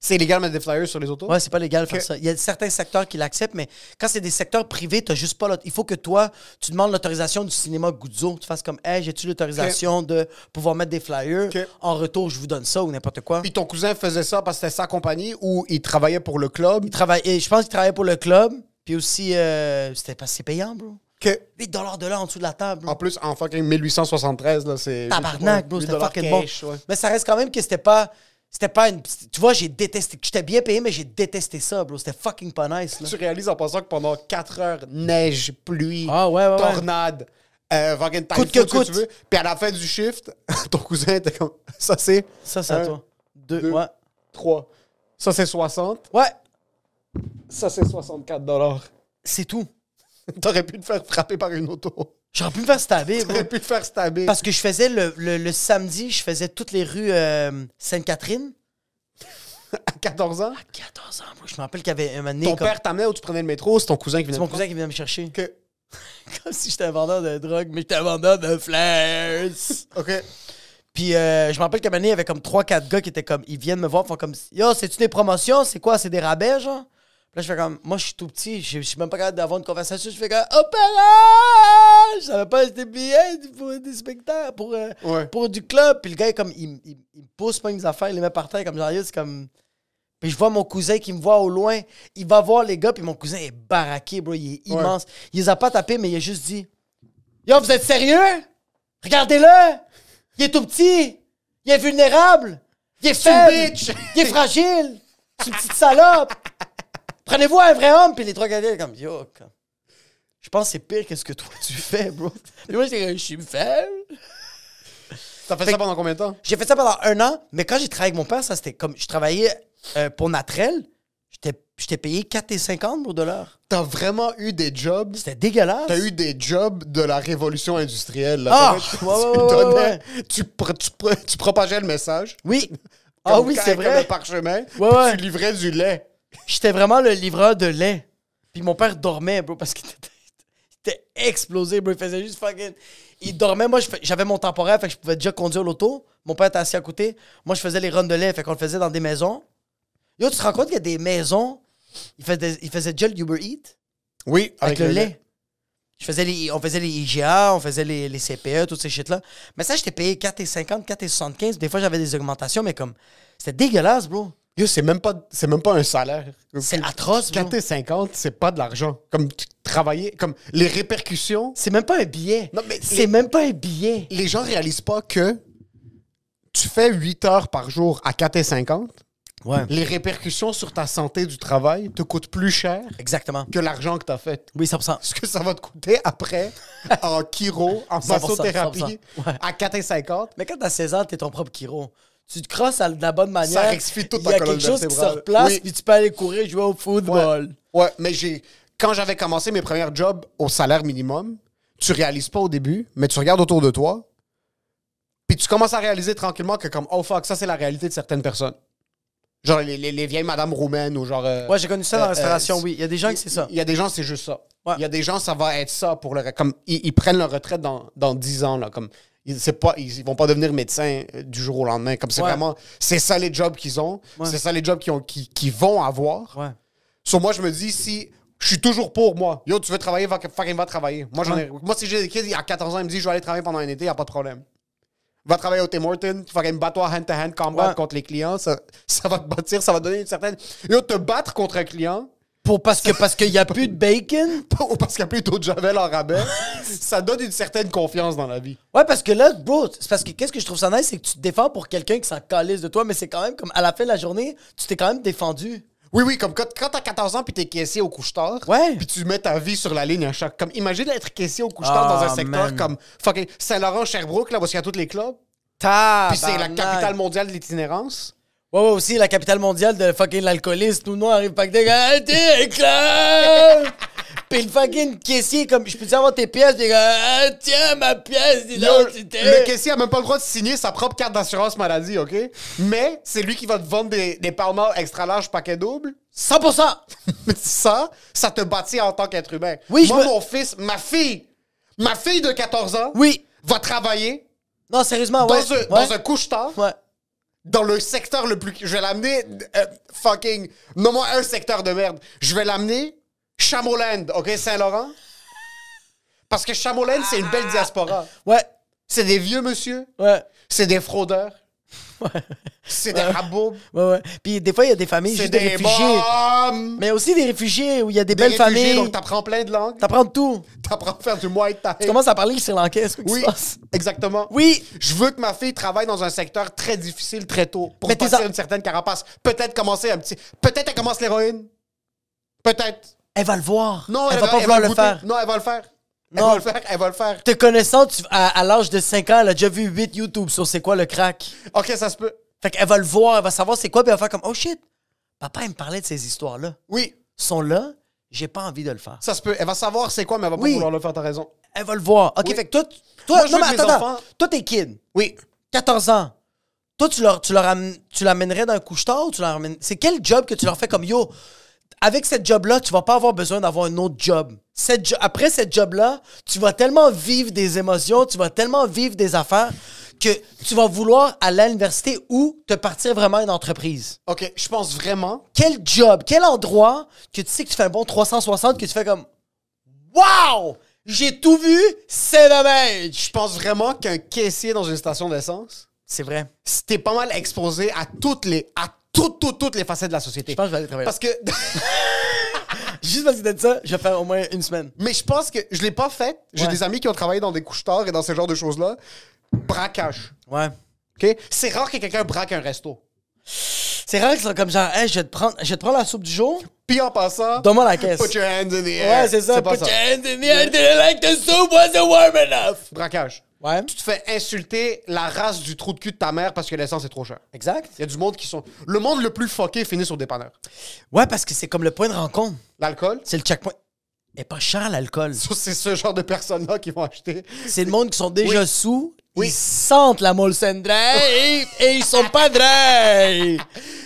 C: C'est illégal de mettre des flyers sur les autos?
B: Ouais, c'est pas légal de faire
C: Ok.
B: ça. Il y a certains secteurs qui l'acceptent, mais quand c'est des secteurs privés, t'as juste pas il faut que toi, tu demandes l'autorisation du cinéma Guzzo. Tu fasses comme, hey, j'ai-tu l'autorisation de pouvoir mettre des flyers?
C: Ok.
B: En retour, je vous donne ça ou n'importe quoi.
C: Puis ton cousin faisait ça parce que c'était sa compagnie ou il travaillait pour le club?
B: Je pense qu'il travaillait pour le club, puis aussi, c'était parce que c'est payant, bro.
C: Que,
B: 8 de l'heure en dessous de la table, bro.
C: en plus, en fucking 1873, là, c'est...
B: Tabarnak, bro,
C: 8
B: c'était fucking bon.
C: cash, ouais.
B: Mais ça reste quand même que c'était pas une... Tu vois, j'ai détesté... J'étais bien payé, mais j'ai détesté ça, bro. C'était fucking pas nice, là.
C: Tu réalises en pensant que pendant 4 heures, neige, pluie,
B: Ah, ouais.
C: tornade, fucking time
B: Coûte que
C: food, ce
B: coûte.
C: tu veux. Puis à la fin du shift, ton cousin était comme, ça c'est
B: Ça, c'est à
C: Un,
B: toi. 2,
C: deux.
B: ouais.
C: 3. Ça c'est 60.
B: Ouais,
C: Ça c'est 64 $.
B: c'est tout.
C: T'aurais pu te faire frapper par une auto.
B: J'aurais pu me faire stabber, bro.
C: T'aurais pu te faire stabber.
B: Parce que je faisais le samedi, je faisais toutes les rues Sainte-Catherine.
C: À 14 ans,
B: À 14 ans, bro. Je me rappelle qu'il y avait un moment donné,
C: ton
B: comme-
C: père t'amenait où tu prenais le métro, c'est ton cousin qui venait
B: C'est mon
C: te
B: cousin qui venait me chercher.
C: prendre.
B: Comme si j'étais un vendeur de drogue, mais j'étais un vendeur de flares.
C: OK.
B: Puis je me rappelle qu'à un moment donné, il y avait comme 3-4 gars qui étaient comme... Ils viennent me voir, font comme... Yo, c'est-tu des promotions? C'est quoi? C'est des rabais, genre? Puis là, je fais comme... Moi, je suis tout petit. Je suis même pas capable d'avoir une conversation. Je fais comme... Opéra! Je savais pas des billets pour des spectacles,
C: Ouais.
B: pour du club. Puis le gars, comme... Il me pousse pas mes affaires, il les met par terre comme genre... Yo, c'est comme... Puis je vois mon cousin qui me voit au loin. Il va voir les gars, puis mon cousin est baraqué, bro. Il est immense. Il les a pas tapés, mais il a juste dit... Yo, vous êtes sérieux? Regardez-le! Il est tout petit! Il est vulnérable! Il est faible!
C: bitch!
B: Il est fragile! C'est une petite salope! Prenez-vous un vrai homme! Puis les trois gars, comme, yo, comme... Je pense que c'est pire que ce que toi tu fais, bro. Puis moi, j'étais comme, je suis faible.
C: T'as fait ça pendant combien de temps?
B: J'ai fait ça pendant 1 an, mais quand j'ai travaillé avec mon père, ça c'était comme, je travaillais pour Natrel, j'étais payé 4,50 pour de l'heure.
C: T'as vraiment eu des jobs.
B: C'était dégueulasse.
C: T'as eu des jobs de la révolution industrielle. Là.
B: Ah!
C: Tu
B: Ouais, ouais,
C: donnais-
B: ouais.
C: tu propageais le message.
B: Oui. Ah
C: Comme
B: oui,
C: quand-
B: c'est
C: comme
B: vrai.
C: le parchemin.
B: Ouais,
C: puis
B: ouais.
C: Tu livrais du lait.
B: J'étais vraiment le livreur de lait. Puis mon père dormait, bro, parce qu'il était explosé, bro. Il faisait juste fucking... Il dormait. Moi, j'avais mon temporaire, fait que je pouvais déjà conduire l'auto. Mon père était assis à côté. Moi, je faisais les runs de lait, fait qu'on le faisait dans des maisons. Yo, tu te rends compte qu'il y a des maisons... Il faisait déjà le Uber Eats
C: Oui,
B: avec le lait. On faisait les IGA, on faisait les CPE, toutes ces shit-là. Mais ça, j'étais payé 4,50, 4,75. Des fois, j'avais des augmentations, mais comme... C'était dégueulasse, bro.
C: Yo, c'est même pas un salaire.
B: C'est atroce, bro.
C: 4,50, c'est pas de l'argent. Comme tu travaillais, comme les répercussions.
B: C'est même pas un billet.
C: Non, mais
B: c'est même pas un billet.
C: Les gens réalisent pas que tu fais 8 heures par jour à 4,50.
B: Ouais.
C: Les répercussions sur ta santé du travail te coûtent plus cher
B: Exactement.
C: que l'argent que tu as fait.
B: Oui, 100%.
C: Ce que ça va te coûter après en chiro, en
B: 100%,
C: massothérapie,
B: 100%. Ouais.
C: à 4,50.
B: Mais quand t'as 16 ans, t'es ton propre chiro. Tu te crosses de la bonne manière.
C: Ça rectifie toute
B: Il
C: ta
B: y a
C: colonne
B: quelque chose qui se
C: vertébrale.
B: replace,
C: Oui.
B: puis tu peux aller courir, jouer au football.
C: Ouais, mais quand j'avais commencé mes premiers jobs au salaire minimum, tu réalises pas au début, mais tu regardes autour de toi, puis tu commences à réaliser tranquillement que comme, oh fuck, ça c'est la réalité de certaines personnes. Genre les vieilles madames roumaines ou genre...
B: Ouais, j'ai connu ça dans la restauration, oui. Il y a des gens qui c'est ça.
C: Il y a des gens, c'est juste ça.
B: Ouais.
C: Il y a des gens, ça va être ça pour le... Comme, ils prennent leur retraite dans 10 ans, là. Comme, ils vont pas devenir médecins du jour au lendemain. Comme c'est
B: Ouais.
C: vraiment... C'est ça les jobs qu'ils ont.
B: Ouais.
C: C'est ça les jobs qu'ils vont avoir.
B: Ouais.
C: Sur moi, je me dis, si... Je suis toujours pour moi. Yo, tu veux travailler, va travailler. Moi, moi, si j'ai des kids, à 14 ans, il me dit, je vais aller travailler pendant un été, il n'y a pas de problème. Va travailler au Tim Hortons, fucking bats-toi hand-to-hand combat
B: Ouais.
C: contre les clients. Ça va te bâtir, ça va te donner une certaine... Yo, te battre contre un client...
B: Parce qu'il n'y a plus de bacon.
C: ou parce qu'il n'y a plus d'eau de javel en rabais, ça donne une certaine confiance dans la vie.
B: Ouais, parce que là, bro, c'est parce que qu'est-ce que je trouve ça nice, c'est que tu te défends pour quelqu'un qui s'en calisse de toi, mais c'est quand même comme à la fin de la journée, tu t'es quand même défendu.
C: Oui, oui, comme quand t'as 14 ans puis t'es caissier au couche-tard,
B: Ouais.
C: puis tu mets ta vie sur la ligne à chaque... Comme, imagine être caissier au couche-tard dans un secteur
B: man.
C: comme fucking Saint-Laurent, Sherbrooke, là, où il y a tous les clubs,
B: Tabarnak.
C: puis c'est la capitale mondiale de l'itinérance.
B: Ouais, aussi la capitale mondiale de fucking l'alcoolisme. Tout le monde arrive pas que des gars, t'es club! Puis le fucking caissier, comme, je peux-tu avoir tes pièces? Des gars, ah, tiens, ma pièce d'identité.
C: Le caissier a même pas le droit de signer sa propre carte d'assurance maladie, OK? Mais c'est lui qui va te vendre des Palmar extra large paquet double.
B: 100%!
C: Ça te bâtit en tant qu'être humain.
B: Oui,
C: Moi, mon fils, ma fille de 14 ans
B: Oui.
C: va travailler
B: Non, sérieusement, ouais.
C: dans un couche-tard,
B: Ouais.
C: dans le secteur le plus... Je vais l'amener fucking... Nomme-moi un secteur de merde. Je vais l'amener Chamoland, OK, Saint-Laurent? Parce que Chamoland, c'est une belle diaspora.
B: Ouais.
C: C'est des vieux monsieur,
B: Ouais.
C: c'est des fraudeurs, c'est des rabots,
B: Ouais, ouais. Puis des fois, il y a des familles
C: c'est
B: juste de
C: des
B: réfugiés.
C: bombes,
B: Mais aussi des réfugiés où il y a des
C: des
B: belles
C: réfugiés,
B: familles.
C: donc t'apprends plein de langues,
B: T'apprends tout.
C: t'apprends à faire du Muay Thai.
B: Tu commences à parler le Sri Lankais, c'est quoi qui
C: Oui,
B: se passe?
C: exactement.
B: Oui.
C: Je veux que ma fille travaille dans un secteur très difficile très tôt pour
B: Mais tes
C: passer
B: en-
C: une certaine carapace. Peut-être commencer un petit... Peut-être elle commence l'héroïne. Peut-être.
B: Elle va le voir.
C: Non,
B: elle va pas vouloir le
C: goûter.
B: faire.
C: Non, elle va le faire. Elle va le faire, elle va le faire.
B: Te connaissant, à l'âge de 5 ans, elle a déjà vu 8 YouTube sur c'est quoi le crack.
C: OK, ça se peut.
B: Fait qu'elle va le voir, elle va savoir c'est quoi, puis elle va faire comme, oh shit, papa, il me parlait de ces histoires-là.
C: Oui,
B: Ils sont là, j'ai pas envie de le faire.
C: ça se peut. Elle va savoir c'est quoi, mais elle va pas
B: Oui.
C: vouloir le faire, t'as raison.
B: Elle va le voir. OK,
C: Oui.
B: fait que toi,
C: Moi, je
B: non,
C: veux
B: mais
C: que mes
B: attends,
C: enfants-
B: toi, t'es kid,
C: Oui.
B: 14 ans. Toi, tu l'amènerais dans un couche-tard ou tu leur amènes... C'est quel job que tu leur fais comme, yo, avec cette job-là, tu vas pas avoir besoin d'avoir un autre job. Après cette job-là, tu vas tellement vivre des émotions, tu vas tellement vivre des affaires que tu vas vouloir aller à l'université ou te partir vraiment une entreprise.
C: OK, je pense vraiment...
B: Quel job, quel endroit que tu sais que tu fais un bon 360, que tu fais comme wow! J'ai tout vu, c'est dommage!
C: Je pense vraiment qu'un caissier dans une station d'essence,
B: C'est vrai.
C: t'es pas mal exposé à toutes les facettes de la société.
B: Je pense que je vais aller travailler.
C: Parce que...
B: Juste parce que t'as dit ça, je vais faire au moins une semaine.
C: Mais je pense que je l'ai pas fait. J'ai
B: Ouais.
C: des amis qui ont travaillé dans des couche-tards et dans ce genre de choses-là. Braquage.
B: Ouais.
C: OK? C'est rare que quelqu'un braque un resto.
B: C'est rare qu'ils sont comme genre, hey, je vais te prendre la soupe du jour,
C: Puis en passant,
B: donne-moi la caisse.
C: put your hands in the air.
B: Ouais, c'est ça.
C: pas
B: Put your hands in the air, didn't like the soup wasn't warm enough.
C: Braquage.
B: Ouais.
C: Tu te fais insulter la race du trou de cul de ta mère parce que l'essence est trop chère.
B: Exact.
C: Il y a du monde qui sont... Le monde le plus fucké finit sur le dépanneur.
B: Ouais, parce que c'est comme le point de rencontre.
C: L'alcool,
B: C'est le checkpoint. Et pas cher, l'alcool.
C: ça, c'est ce genre de personnes-là qui vont acheter.
B: C'est le monde qui sont déjà
C: Oui.
B: sous.
C: Oui.
B: Ils sentent la Molson Dry et ils sont pas dry.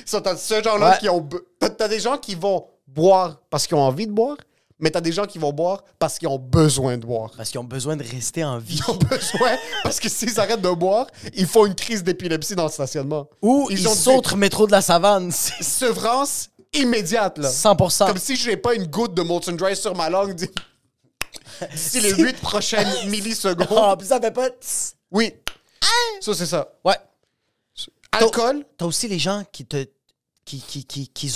C: Ça, t'as ce genre-là
B: Ouais.
C: qui ont... T'as des gens qui vont boire parce qu'ils ont envie de boire, mais t'as des gens qui vont boire parce qu'ils ont besoin de boire.
B: Parce qu'ils ont besoin de rester en vie.
C: Ils ont besoin, parce que s'ils arrêtent de boire, ils font une crise d'épilepsie dans le stationnement.
B: Ou ils
C: ont
B: sautent le métro de la savane. C'est
C: sevrance immédiate, là.
B: 100%.
C: Comme si j'ai pas une goutte de Molson Dry sur ma langue d'ici les 8 prochaines millisecondes.
B: Oh, puis ça fait pas... tss.
C: Oui. Ça, c'est ça.
B: Ouais.
C: Alcool,
B: T'as aussi les gens qui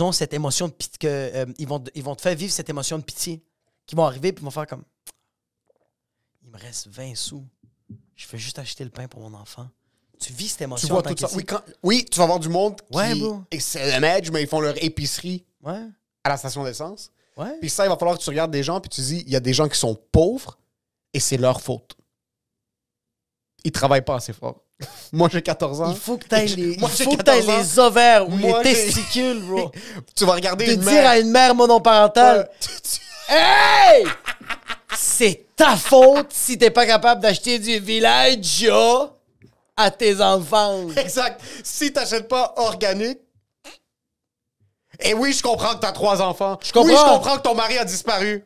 B: ont cette émotion de pitié, ils vont te faire vivre cette émotion de pitié, qui vont arriver puis vont faire comme, il me reste 20 sous, je veux juste acheter le pain pour mon enfant. Tu vis cette émotion
C: tu vois
B: en tant
C: tout ça.
B: que
C: Oui, tu vas voir du monde
B: Ouais,
C: qui...
B: bro.
C: Et c'est le match, mais ils font leur épicerie
B: Ouais,
C: à la station d'essence.
B: ouais.
C: Puis ça, il va falloir que tu regardes des gens puis tu dis, il y a des gens qui sont pauvres et c'est leur faute. Ils travaillent pas assez fort. Moi, j'ai 14 ans.
B: Il faut que t'ailles les,
C: Moi,
B: il
C: j'ai
B: faut que t'ailles
C: 14 ans.
B: les ovaires ou
C: Moi,
B: les
C: j'ai-
B: testicules, bro.
C: Tu vas regarder
B: De
C: une
B: dire
C: mère...
B: à une mère monoparentale, Hey! C'est ta faute si t'es pas capable d'acheter du Villaggio à tes enfants.
C: Exact. Si t'achètes pas organique... Et oui, je comprends que t'as 3 enfants.
B: Je comprends.
C: Oui, je comprends que ton mari a disparu.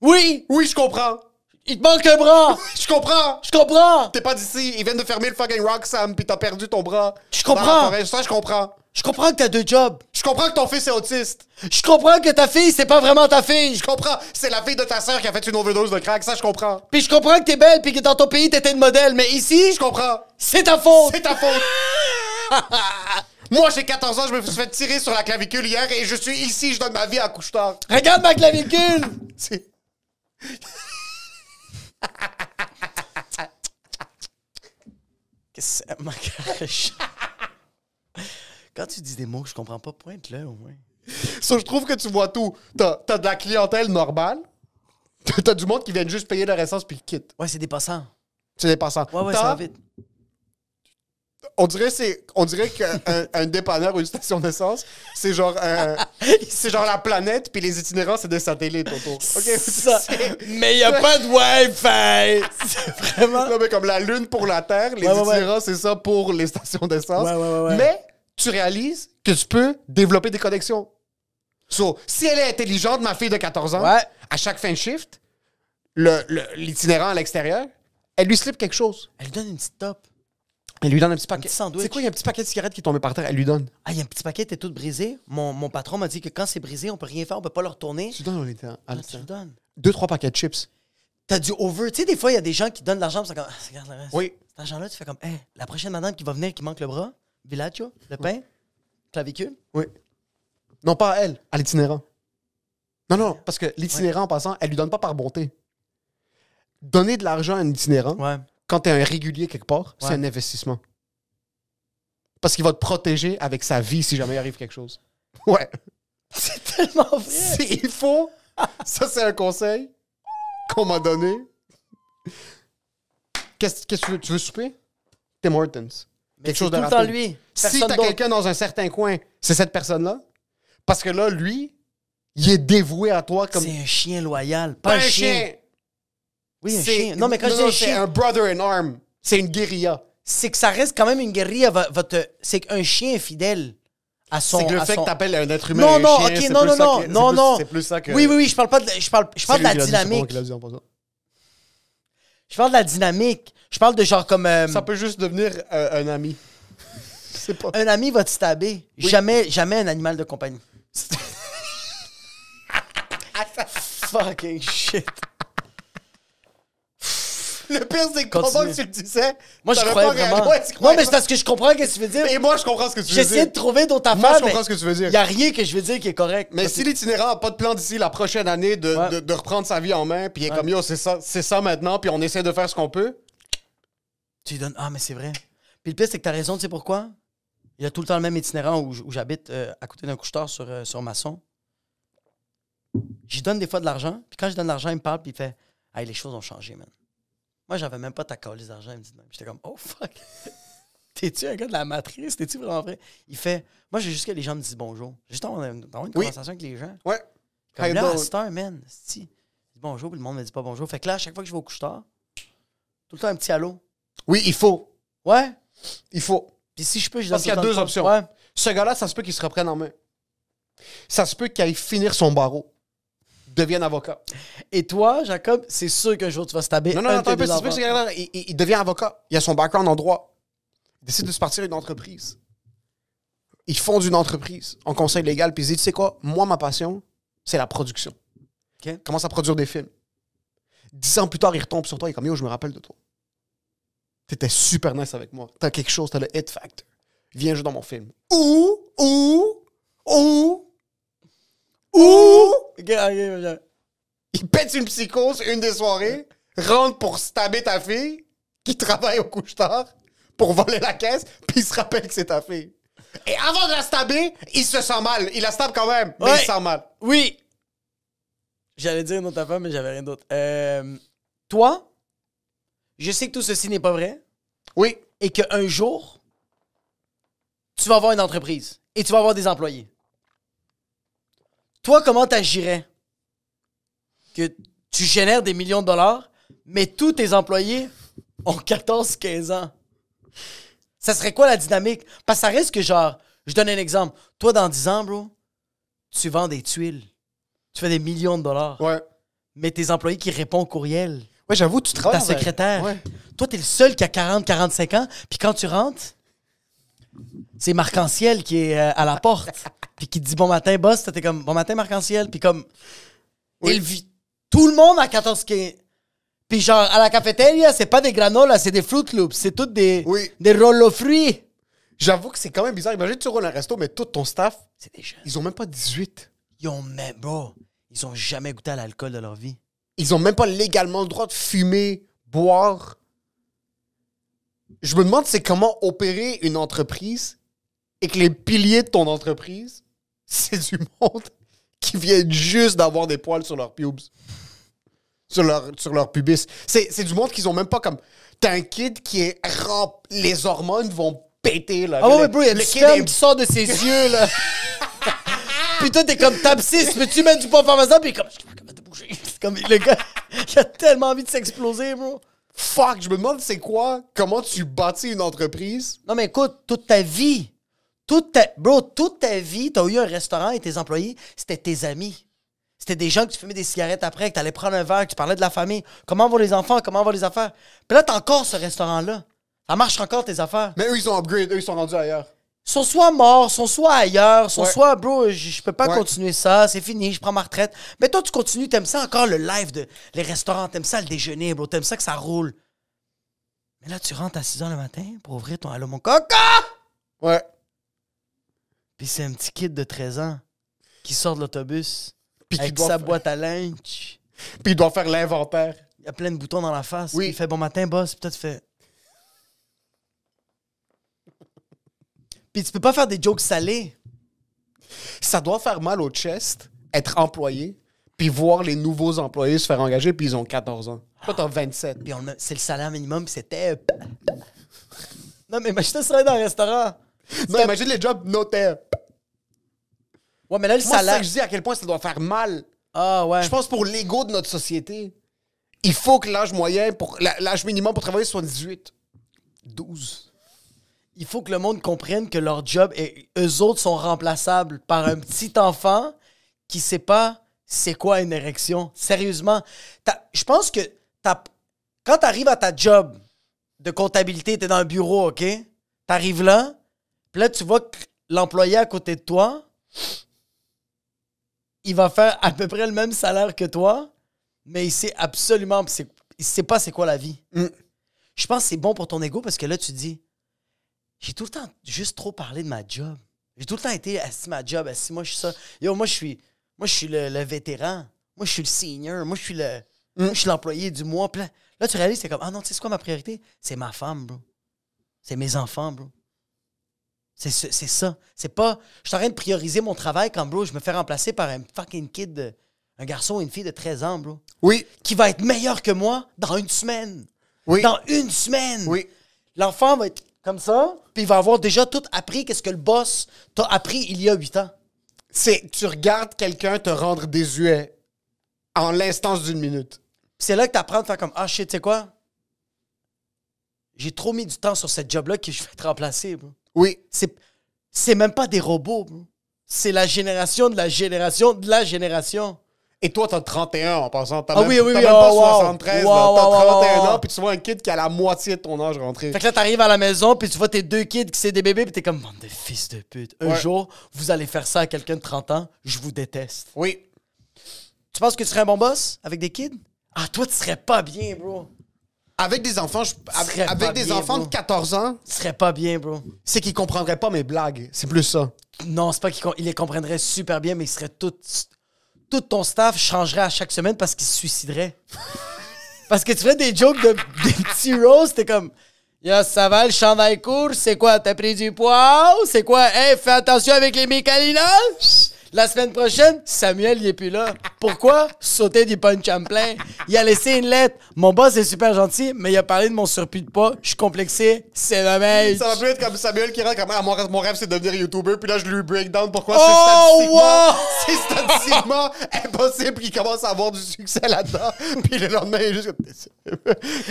B: Oui,
C: Oui, je comprends.
B: il te manque un bras.
C: Je comprends.
B: Je comprends.
C: T'es pas d'ici. Ils viennent de fermer le fucking Roxham puis t'as perdu ton bras.
B: Je
C: dans la
B: comprends.
C: forêt. Ça, je comprends.
B: Je comprends que t'as 2 jobs.
C: Je comprends que ton fils est autiste.
B: Je comprends que ta fille, c'est pas vraiment ta fille.
C: Je comprends. C'est la fille de ta sœur qui a fait une overdose de crack. Ça, je comprends.
B: Puis je comprends que t'es belle puis que dans ton pays, t'étais une modèle. Mais ici,
C: Je comprends.
B: c'est ta faute.
C: C'est ta faute. Moi, j'ai 14 ans, je me suis fait tirer sur la clavicule hier et je suis ici, je donne ma vie à couche-tard.
B: Regarde ma clavicule.
C: C'est...
B: Qu'est-ce que c'est, ma cache? Quand tu dis des mots que je comprends pas, pointe là au moins.
C: Ça, je trouve que tu vois tout. T'as de la clientèle normale. T'as du monde qui vient juste payer leur essence puis qui quitte.
B: Ouais, c'est des passants.
C: C'est des passants.
B: Ouais,
C: T'as-
B: ça va vite.
C: On dirait qu'un dépanneur ou une station d'essence, c'est genre la planète, puis les itinérants, c'est des satellites autour. OK?
B: Ça. Mais y a pas de Wi-Fi. C'est vraiment.
C: Non, mais comme la Lune pour la Terre, les
B: Ouais, ouais,
C: itinérants, c'est ça pour les stations d'essence.
B: Ouais.
C: Mais tu réalises que tu peux développer des connexions. So, si elle est intelligente, ma fille de 14 ans,
B: Ouais.
C: à chaque fin de shift, l'itinérant à l'extérieur, elle lui slip quelque chose.
B: Elle lui donne une petite top.
C: Elle lui donne un petit paquet.
B: petit sandwich.
C: C'est quoi, il y a un petit paquet de cigarettes qui est tombé par terre, elle lui donne.
B: Ah, il y a un petit paquet, t'es tout brisé. Mon patron m'a dit que quand c'est brisé, on peut rien faire, on peut pas le retourner.
C: Tu donnes au lieutenant.
B: Ah, tu le donnes.
C: 2-3 paquets de chips.
B: T'as du over. Tu sais, des fois, il y a des gens qui donnent de l'argent, puis c'est comme, ah, regarde le reste.
C: Oui.
B: Cet argent-là, tu fais comme, hey, la prochaine madame qui va venir, qui manque le bras, Villaggio, le pain, clavicule.
C: Oui. Non, pas à elle, à l'itinérant. Non, parce que l'itinérant, en passant, elle lui donne pas par bonté. Donner de l'argent à un itinérant,
B: Ouais.
C: quand t'es un régulier quelque part,
B: Ouais.
C: c'est un investissement. Parce qu'il va te protéger avec sa vie si jamais il arrive quelque chose. Ouais.
B: C'est tellement vrai.
C: Il faut... Ça, c'est un conseil qu'on m'a donné. Qu'est-ce que tu veux? Tu veux souper? Tim Hortons.
B: Mais c'est tout le temps lui.
C: Si
B: Personne
C: t'as
B: d'autre.
C: quelqu'un dans un certain coin, c'est cette personne-là. Parce que là, lui, il est dévoué à toi comme...
B: C'est un chien loyal,
C: pas
B: pas
C: un chien.
B: Oui, un
C: C'est-
B: chien. Non, mais quand je dis un
C: c'est
B: chien,
C: un brother in arm. C'est une guérilla.
B: c'est que ça reste quand même une guérilla. C'est qu'un chien est fidèle à son...
C: C'est que le
B: à
C: fait
B: son-
C: que t'appelles un être humain
B: Non,
C: un
B: non,
C: chien,
B: ok,
C: c'est
B: non,
C: plus
B: non,
C: ça
B: non,
C: que- c'est
B: non,
C: plus-
B: non.
C: C'est plus ça que...
B: Oui, oui, oui, je parle pas de, je parle
C: C'est
B: de
C: lui
B: la
C: qui l'a dit, c'est pas moi
B: dynamique.
C: qui l'a dit en passant.
B: Je parle de la dynamique. Je parle de genre comme...
C: Ça peut juste devenir un ami. C'est pas...
B: Un ami va te stabber. Jamais un animal de compagnie. Fucking shit.
C: Le pire, c'est que
B: Continue.
C: pendant que tu le disais...
B: Moi, je
C: t'avais
B: croyais
C: pas réagi.
B: vraiment.
C: Ouais, tu
B: Non,
C: croyais
B: mais c'est
C: pas.
B: parce que je comprends ce que tu veux dire.
C: Et moi, je comprends ce que tu veux dire.
B: J'essaie de trouver d'autres
C: Moi,
B: affaires,
C: je comprends ce que tu veux dire.
B: il n'y a rien que je veux dire qui est correct.
C: Mais si l'itinérant n'a pas de plan d'ici la prochaine année de,
B: Ouais.
C: de reprendre sa vie en main, puis il est comme yo, c'est ça maintenant, puis on essaie de faire ce qu'on peut.
B: Tu lui donnes... Ah, mais c'est vrai. Puis le pire, c'est que t'as raison, tu sais pourquoi? Il y a tout le temps le même itinérant où j'habite à côté d'un couche-tard sur Masson. J'y donne des fois de l'argent, puis quand je donne de l'argent, il me parle, puis il fait « Hey, les choses ont changé, man. » Moi, j'avais même pas ta calice d'argent. Il me dit de même. J'étais comme « Oh, fuck. T'es-tu un gars de la matrice? T'es-tu vraiment vrai? » Il fait « Moi, j'ai juste que les gens me disent bonjour. J'ai juste avoir une conversation avec les gens.
C: Ouais.
B: Comme
C: Hey,
B: là,
C: donc-
B: à cette heure, man, si, bonjour, puis le monde me dit pas bonjour. Fait que là, à chaque fois que je vais au couche-tard, tout le temps un petit allô.
C: Oui, il faut.
B: Ouais.
C: Il faut.
B: Puis si je peux, je donne
C: Parce qu'il y a
B: tout le
C: deux
B: temps
C: options.
B: Ouais.
C: Ce gars-là, ça se peut qu'il se reprenne en main. Ça se peut qu'il aille finir son barreau. Devienne avocat.
B: Et toi, Jacob, c'est sûr qu'un jour tu vas se taber.
C: Non, non,
B: un de
C: attends un
B: tes
C: peu.
B: deux
C: Ça se peut que ce
B: enfants.
C: gars-là, il devient avocat. Il a son background en droit. Il décide de se partir une entreprise. Il fonde une entreprise en conseil légal, puis il dit, tu sais quoi, moi, ma passion, c'est la production.
B: OK.
C: Il commence à produire des films. 10 ans plus tard, il retombe sur toi, il est comme, yo, je me rappelle de toi. T'étais super nice avec moi. T'as quelque chose, t'as le hit factor. Viens jouer dans mon film.
B: Ok, ok.
C: Il pète une psychose une des soirées, rentre pour stabber ta fille, qui travaille au couche-tard, pour voler la caisse, puis il se rappelle que c'est ta fille. Et avant de la stabber, il se sent mal. Il la stab quand même, mais
B: Ouais.
C: il se sent mal.
B: Oui. J'allais dire une autre affaire, mais j'avais rien d'autre. Toi, je sais que tout ceci n'est pas vrai
C: Oui.
B: et qu'un jour, tu vas avoir une entreprise et tu vas avoir des employés. Toi, comment t'agirais que tu génères des millions de dollars, mais tous tes employés ont 14-15 ans? Ça serait quoi la dynamique? Parce que ça risque que, genre, je donne un exemple. Toi, dans 10 ans, bro, tu vends des tuiles. Tu fais des millions de dollars.
C: Ouais.
B: Mais tes employés qui répondent au courriel,
C: Ouais, j'avoue, tu
B: ta
C: travailles.
B: secrétaire.
C: Ouais.
B: Toi, t'es le seul qui a 40-45 ans. Puis quand tu rentres, c'est Marc-en-Ciel qui est à la porte. Puis qui te dit bon matin, boss. Toi, t'es comme bon matin, Marc-en-Ciel. Puis comme.
C: Oui.
B: Tout le monde a 14-15. Puis genre, à la cafétéria, c'est pas des granolas, c'est des Fruit Loops. C'est toutes des,
C: Oui.
B: des rolls aux fruits.
C: J'avoue que c'est quand même bizarre. Imagine, tu roules un resto, mais tout ton staff,
B: C'est des jeunes.
C: ils ont même pas 18.
B: Ils ont même, bro, ils ont jamais goûté à l'alcool de leur vie.
C: Ils ont même pas légalement le droit de fumer, boire. Je me demande c'est comment opérer une entreprise et que les piliers de ton entreprise, c'est du monde qui viennent juste d'avoir des poils sur leurs pubes. Sur leur pubis. C'est du monde qu'ils ont même pas comme... T'as un kid qui est les hormones vont péter, là.
B: Ah ouais, bro, il y a
C: le
B: du
C: kid
B: sperme
C: est-
B: qui sort de ses yeux, là. Puis toi, t'es comme tab 6, peux-tu mettre du poids pharmacien? Puis il est comme, je suis pas capable de bouger. C'est comme, le gars, il a tellement envie de s'exploser, bro.
C: Fuck, je me demande c'est quoi, comment tu bâtis une entreprise.
B: Non, mais écoute, toute ta vie, toute ta vie, t'as eu un restaurant et tes employés, c'était tes amis. C'était des gens que tu fumais des cigarettes après, que t'allais prendre un verre, que tu parlais de la famille. Comment vont les enfants? Comment vont les affaires? Puis là, t'as encore ce restaurant-là. Ça marche encore, tes affaires.
C: Mais eux, ils ont upgrade, eux, ils sont rendus ailleurs.
B: Ils sont soit morts, sont soit ailleurs, sont
C: Ouais.
B: soit, bro, je peux pas
C: Ouais.
B: continuer ça, c'est fini, je prends ma retraite. Mais toi, tu continues, t'aimes ça encore le live de les restaurants, t'aimes ça le déjeuner, bro, t'aimes ça que ça roule. Mais là, tu rentres à 6 h le matin pour ouvrir ton Allô mon coca!
C: Ouais.
B: Puis c'est un petit kid de 13 ans qui sort de l'autobus
C: Puis qui
B: avec
C: doit
B: sa
C: faire-
B: boîte à lunch.
C: Puis il doit faire l'inventaire.
B: Il y a plein de boutons dans la face.
C: Oui.
B: Puis il fait bon matin, boss. Puis toi, tu fais. Puis tu peux pas faire des jokes salés.
C: Ça doit faire mal au chest, être employé, puis voir les nouveaux employés se faire engager, puis ils ont 14 ans. Toi, t'as 27.
B: Puis c'est le salaire minimum, puis c'était... Non, mais imagine ça dans un restaurant.
C: Non, imagine les jobs notaires.
B: Ouais, mais là, le
C: Moi, c'est ça
B: salaire...
C: que je dis à quel point ça doit faire mal.
B: Ah, ouais.
C: Je pense pour l'ego de notre société, il faut que l'âge moyen, l'âge minimum pour travailler soit 18. 12.
B: Il faut que le monde comprenne que leur job, et eux autres sont remplaçables par un petit enfant qui sait pas c'est quoi une érection. Sérieusement. Je pense que quand t'arrives à ta job de comptabilité, t'es dans un bureau, OK? T'arrives là, puis là, tu vois que l'employé à côté de toi, il va faire à peu près le même salaire que toi, mais il sait absolument... Il sait pas c'est quoi la vie. Je pense que c'est bon pour ton ego parce que là, tu te dis... J'ai tout le temps juste trop parlé de ma job. J'ai tout le temps été assis ma job, assis. Moi, je suis ça. Yo, moi, je suis le vétéran. Moi, je suis le senior. Moi, je suis l'employé du mois. Puis là, tu réalises, c'est comme, ah non, tu sais, c'est quoi ma priorité? C'est ma femme, bro. C'est mes enfants, bro. C'est ça. C'est pas... Je suis en train de prioriser mon travail quand, bro, je me fais remplacer par un fucking kid, un garçon ou une fille de 13 ans, bro.
C: Oui.
B: Qui va être meilleur que moi dans une semaine.
C: Oui.
B: Dans une semaine.
C: Oui.
B: L'enfant va être comme ça, puis il va avoir déjà tout appris qu'est-ce que le boss t'a appris il y a 8 ans.
C: Tu regardes quelqu'un te rendre désuet en l'instance d'une minute.
B: C'est là que tu apprends à faire comme, ah shit, tu sais quoi? J'ai trop mis du temps sur cette job-là que je vais te remplacer, bro.
C: Oui.
B: C'est même pas des robots, bro. C'est la génération de la génération de la génération.
C: Et toi, t'as 31 en passant. T'as
B: Ah
C: même,
B: oui,
C: t'as
B: oui,
C: même
B: oui,
C: pas
B: oh, wow.
C: 73,
B: Wow,
C: là. T'as
B: wow,
C: 31
B: wow.
C: ans, puis tu vois un kid qui a la moitié de ton âge rentré.
B: Fait que là, t'arrives à la maison, puis tu vois tes deux kids qui c'est des bébés, puis t'es comme, bande de fils de pute. Un jour, vous allez faire ça à quelqu'un de 30 ans, je vous déteste.
C: Oui.
B: Tu penses que tu serais un bon boss avec des kids? Ah, toi, tu serais pas bien, bro.
C: Avec des enfants, avec des enfants de 14 ans,
B: Tu serais pas bien, bro.
C: c'est qu'ils comprendraient pas mes blagues. C'est plus ça.
B: Non, c'est pas qu'ils les comprendraient super bien, mais ils seraient tout ton staff changerait à chaque semaine parce qu'ils se suicideraient. Parce que tu fais des jokes des petits roasts, t'es comme... Yo, ça va, le chandail court? C'est quoi, t'as pris du poids? C'est quoi? Hey, fais attention avec les mécaninas! La semaine prochaine, Samuel, il est plus là. Pourquoi? Sauter du punch en plein. Il a laissé une lettre. Mon boss est super gentil, mais il a parlé de mon surplus de poids. Je suis complexé. C'est dommage.
C: Ça va plus être comme Samuel qui rentre comme ah, mon rêve c'est de devenir YouTuber, puis là je lui break down pourquoi c'est statistiquement impossible qu'il commence à avoir du succès là-dedans. Puis le lendemain, il est juste comme...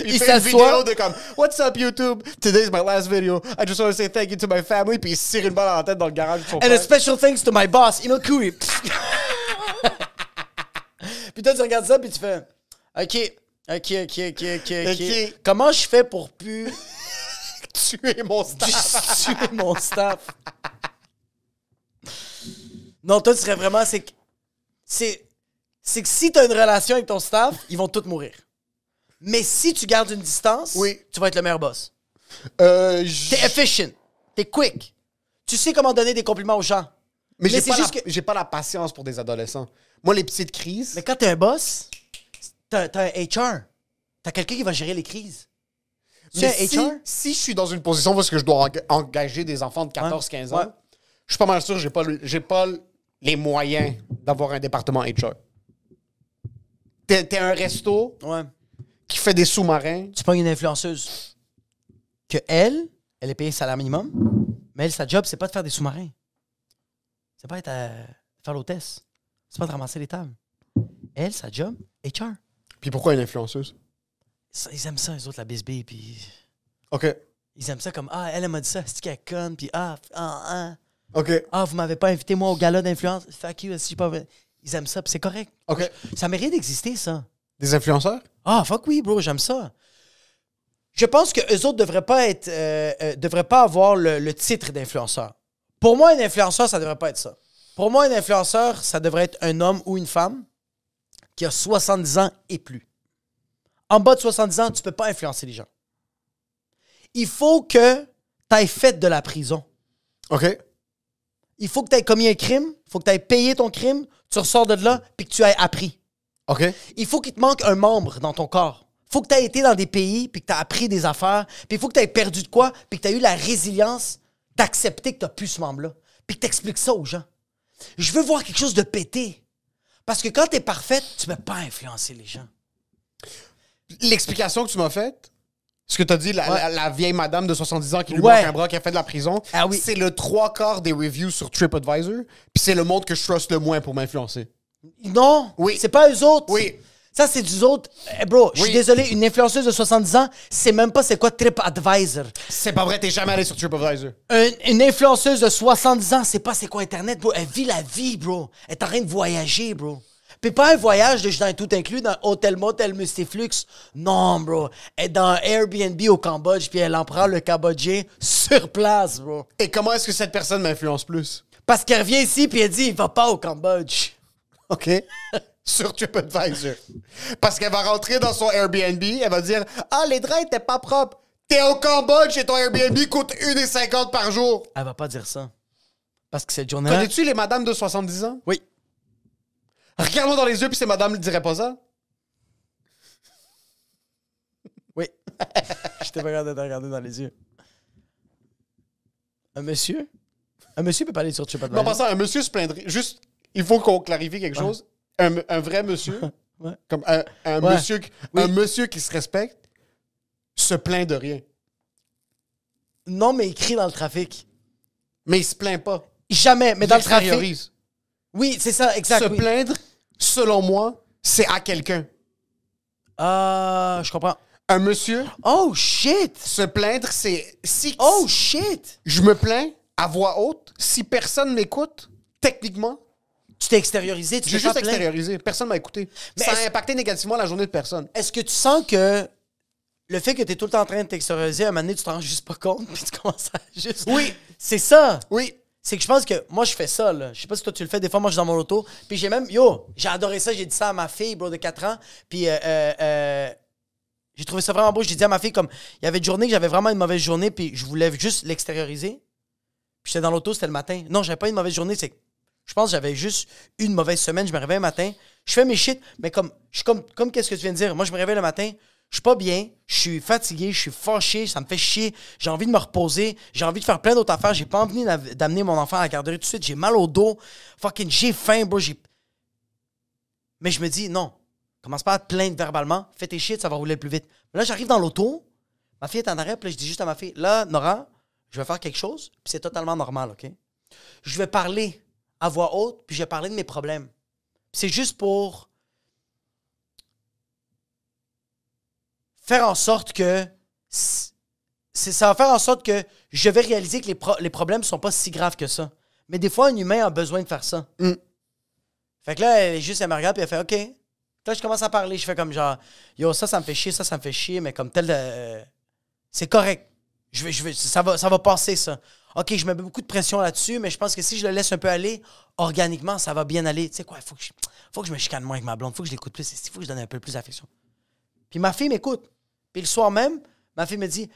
C: il fait une vidéo de comme What's up YouTube? Today's my last video. I just want to say thank you to my family. Puis il se tire une balle dans la tête dans le garage de son
B: And
C: père.
B: a special thanks to my boss, Ino Kui. Puis toi, tu regardes ça, puis tu fais OK. Comment je fais pour plus
C: Tuer mon staff.
B: tuer mon staff? Non, toi, tu serais vraiment... C'est que si t'as une relation avec ton staff, ils vont tous mourir. Mais si tu gardes une distance,
C: Oui.
B: tu vas être le meilleur boss. T'es efficient. T'es quick. Tu sais comment donner des compliments aux gens.
C: Mais j'ai
B: c'est
C: pas,
B: juste
C: j'ai pas la patience pour des adolescents. Moi, les petites crises...
B: Mais quand t'es un boss, t'as un HR. T'as quelqu'un qui va gérer les crises. Tu
C: Mais
B: sais, un HR?
C: si je suis dans une position où est-ce que je dois engager des enfants de 14-15 ans,
B: Ouais.
C: je suis pas mal sûr que j'ai pas les moyens d'avoir un département HR. T'es un resto
B: Ouais.
C: qui fait des sous-marins.
B: Tu pognes une influenceuse. Que elle est payée salaire minimum, mais elle, sa job, c'est pas de faire des sous-marins. C'est pas être à faire l'hôtesse. C'est pas de ramasser les tables. Elle, sa job, HR.
C: Puis pourquoi une influenceuse?
B: Ils aiment ça, les autres, la bisbille, puis...
C: OK.
B: Ils aiment ça comme, ah, elle m'a dit ça, c'est qu'elle est conne, puis
C: OK.
B: vous m'avez pas invité, moi, au gala d'influence. Fuck you, si pas... Ils aiment ça, puis c'est correct.
C: OK.
B: Ça mérite d'exister, ça.
C: Des influenceurs?
B: Ah, fuck oui, bro, j'aime ça. Je pense que eux autres devraient pas avoir le titre d'influenceur. Pour moi, un influenceur, ça devrait pas être ça. Pour moi, un influenceur, ça devrait être un homme ou une femme qui a 70 ans et plus. En bas de 70 ans, tu peux pas influencer les gens. Il faut que tu aies fait de la prison.
C: OK.
B: Il faut que tu aies commis un crime, il faut que tu aies payé ton crime, tu ressors de là, puis que tu aies appris.
C: OK.
B: Il faut qu'il te manque un membre dans ton corps. Il faut que tu aies été dans des pays, puis que tu as appris des affaires, puis il faut que tu aies perdu de quoi, puis que tu as eu la résilience d'accepter que tu n'as plus ce membre-là, puis que tu expliques ça aux gens. Je veux voir quelque chose de pété. Parce que quand tu es parfaite, tu ne peux pas influencer les gens.
C: l'explication que tu m'as faite, ce que tu as dit, la vieille madame de 70 ans qui lui
B: Ouais.
C: manque un bras, qui a fait de la prison,
B: Ah oui.
C: c'est le 3/4 des reviews sur TripAdvisor, puis c'est le monde que je trust le moins pour m'influencer.
B: Non,
C: Oui.
B: c'est pas eux autres.
C: Oui.
B: Ça, c'est des autres. Bro, je suis
C: Oui.
B: désolé, une influenceuse de 70 ans, c'est même pas c'est quoi TripAdvisor.
C: C'est pas vrai, t'es jamais allé sur TripAdvisor.
B: Une influenceuse de 70 ans, c'est pas c'est quoi Internet, bro. Elle vit la vie, bro. Elle est en train de voyager, bro. Puis pas un voyage de juste dans tout inclus, dans Hôtel Motel Mustiflux. Non, bro. Elle est dans Airbnb au Cambodge, puis elle en prend le Cambodgien sur place, bro.
C: Et comment est-ce que cette personne m'influence plus?
B: Parce qu'elle revient ici, puis elle dit, il va pas au Cambodge.
C: OK? Sur TripAdvisor. Parce qu'elle va rentrer dans son Airbnb, elle va dire « Ah, les draps étaient pas propres. T'es au Cambodge et ton Airbnb coûte 1,50 par jour.
B: Elle va pas dire ça. Parce que cette journée-là...
C: Connais-tu les madames de 70 ans?
B: Oui.
C: Regarde-moi dans les yeux, puis ces madames ne diraient pas ça.
B: Oui. Je t'ai pas regardé de regarder dans les yeux. Un monsieur? Un monsieur peut pas aller sur
C: Mais en
B: TripAdvisor.
C: passant, un monsieur se plaindrait. Juste, il faut qu'on clarifie quelque chose. Un vrai monsieur,
B: Ouais.
C: comme un
B: Ouais.
C: monsieur, un monsieur qui se respecte, se plaint de rien.
B: Non, mais il crie dans le trafic.
C: Mais il se plaint pas.
B: Jamais, mais
C: Il
B: dans le trafic.
C: extériorise.
B: Oui, c'est ça, exact.
C: Se
B: oui.
C: plaindre, selon moi, c'est à quelqu'un.
B: Ah, je comprends.
C: Un monsieur,
B: Oh shit!
C: se plaindre, c'est... Si
B: Oh shit!
C: je me plains à voix haute, si personne m'écoute, techniquement,
B: Tu t'es extériorisé, tu
C: j'ai
B: t'es
C: juste
B: pas plaint.
C: extériorisé. Personne m'a écouté.
B: Mais
C: Ça
B: est-ce-
C: a impacté négativement la journée de personne.
B: Est-ce que tu sens que le fait que tu es tout le temps en train de t'extérioriser, à un moment donné, tu t'en rends juste pas compte, puis tu commences à juste...
C: Oui.
B: C'est ça!
C: Oui.
B: C'est que je pense que moi, je fais ça, là. Je sais pas si toi, tu le fais. Des fois, moi, je suis dans mon auto. Puis j'ai même... Yo, j'ai adoré ça. J'ai dit ça à ma fille, bro, de 4 ans. Puis j'ai trouvé ça vraiment beau. J'ai dit à ma fille, comme... Il y avait une journée que j'avais vraiment une mauvaise journée, puis je voulais juste l'extérioriser. Puis j'étais dans l'auto, c'était le matin. Non, j'avais pas une mauvaise journée, c'est... Je pense que j'avais juste une mauvaise semaine. Je me réveille le matin. Je fais mes shit, mais comme... Je suis comme qu'est-ce que tu viens de dire. Moi, je me réveille le matin. Je suis pas bien, je suis fatigué, je suis fâché, ça me fait chier, j'ai envie de me reposer, j'ai envie de faire plein d'autres affaires, j'ai pas envie d'amener mon enfant à la garderie tout de suite, j'ai mal au dos, fucking j'ai faim, bro, Mais je me dis, non, commence pas à te plaindre verbalement, fais tes shit, ça va rouler plus vite. Mais là, j'arrive dans l'auto, ma fille est en arrêt, puis là, je dis juste à ma fille, là, Nora, je vais faire quelque chose, puis c'est totalement normal, OK? Je vais parler à voix haute, puis je vais parler de mes problèmes. C'est juste pour faire en sorte que... Ça va faire en sorte que je vais réaliser que les problèmes sont pas si graves que ça. Mais des fois, un humain a besoin de faire ça.
C: Mm.
B: Fait que là, elle me regarde, puis elle fait « OK ». Là, je commence à parler. Je fais comme genre « Yo, ça me fait chier, ça me fait chier, mais comme tel... c'est correct. Ça va passer, ça. OK, je mets beaucoup de pression là-dessus, mais je pense que si je le laisse un peu aller, organiquement, ça va bien aller. Tu sais quoi, il faut que je me chicane moins avec ma blonde. Il faut que je l'écoute plus. Il faut que je donne un peu plus d'affection. » Puis ma fille m'écoute. Puis le soir même, ma fille me dit,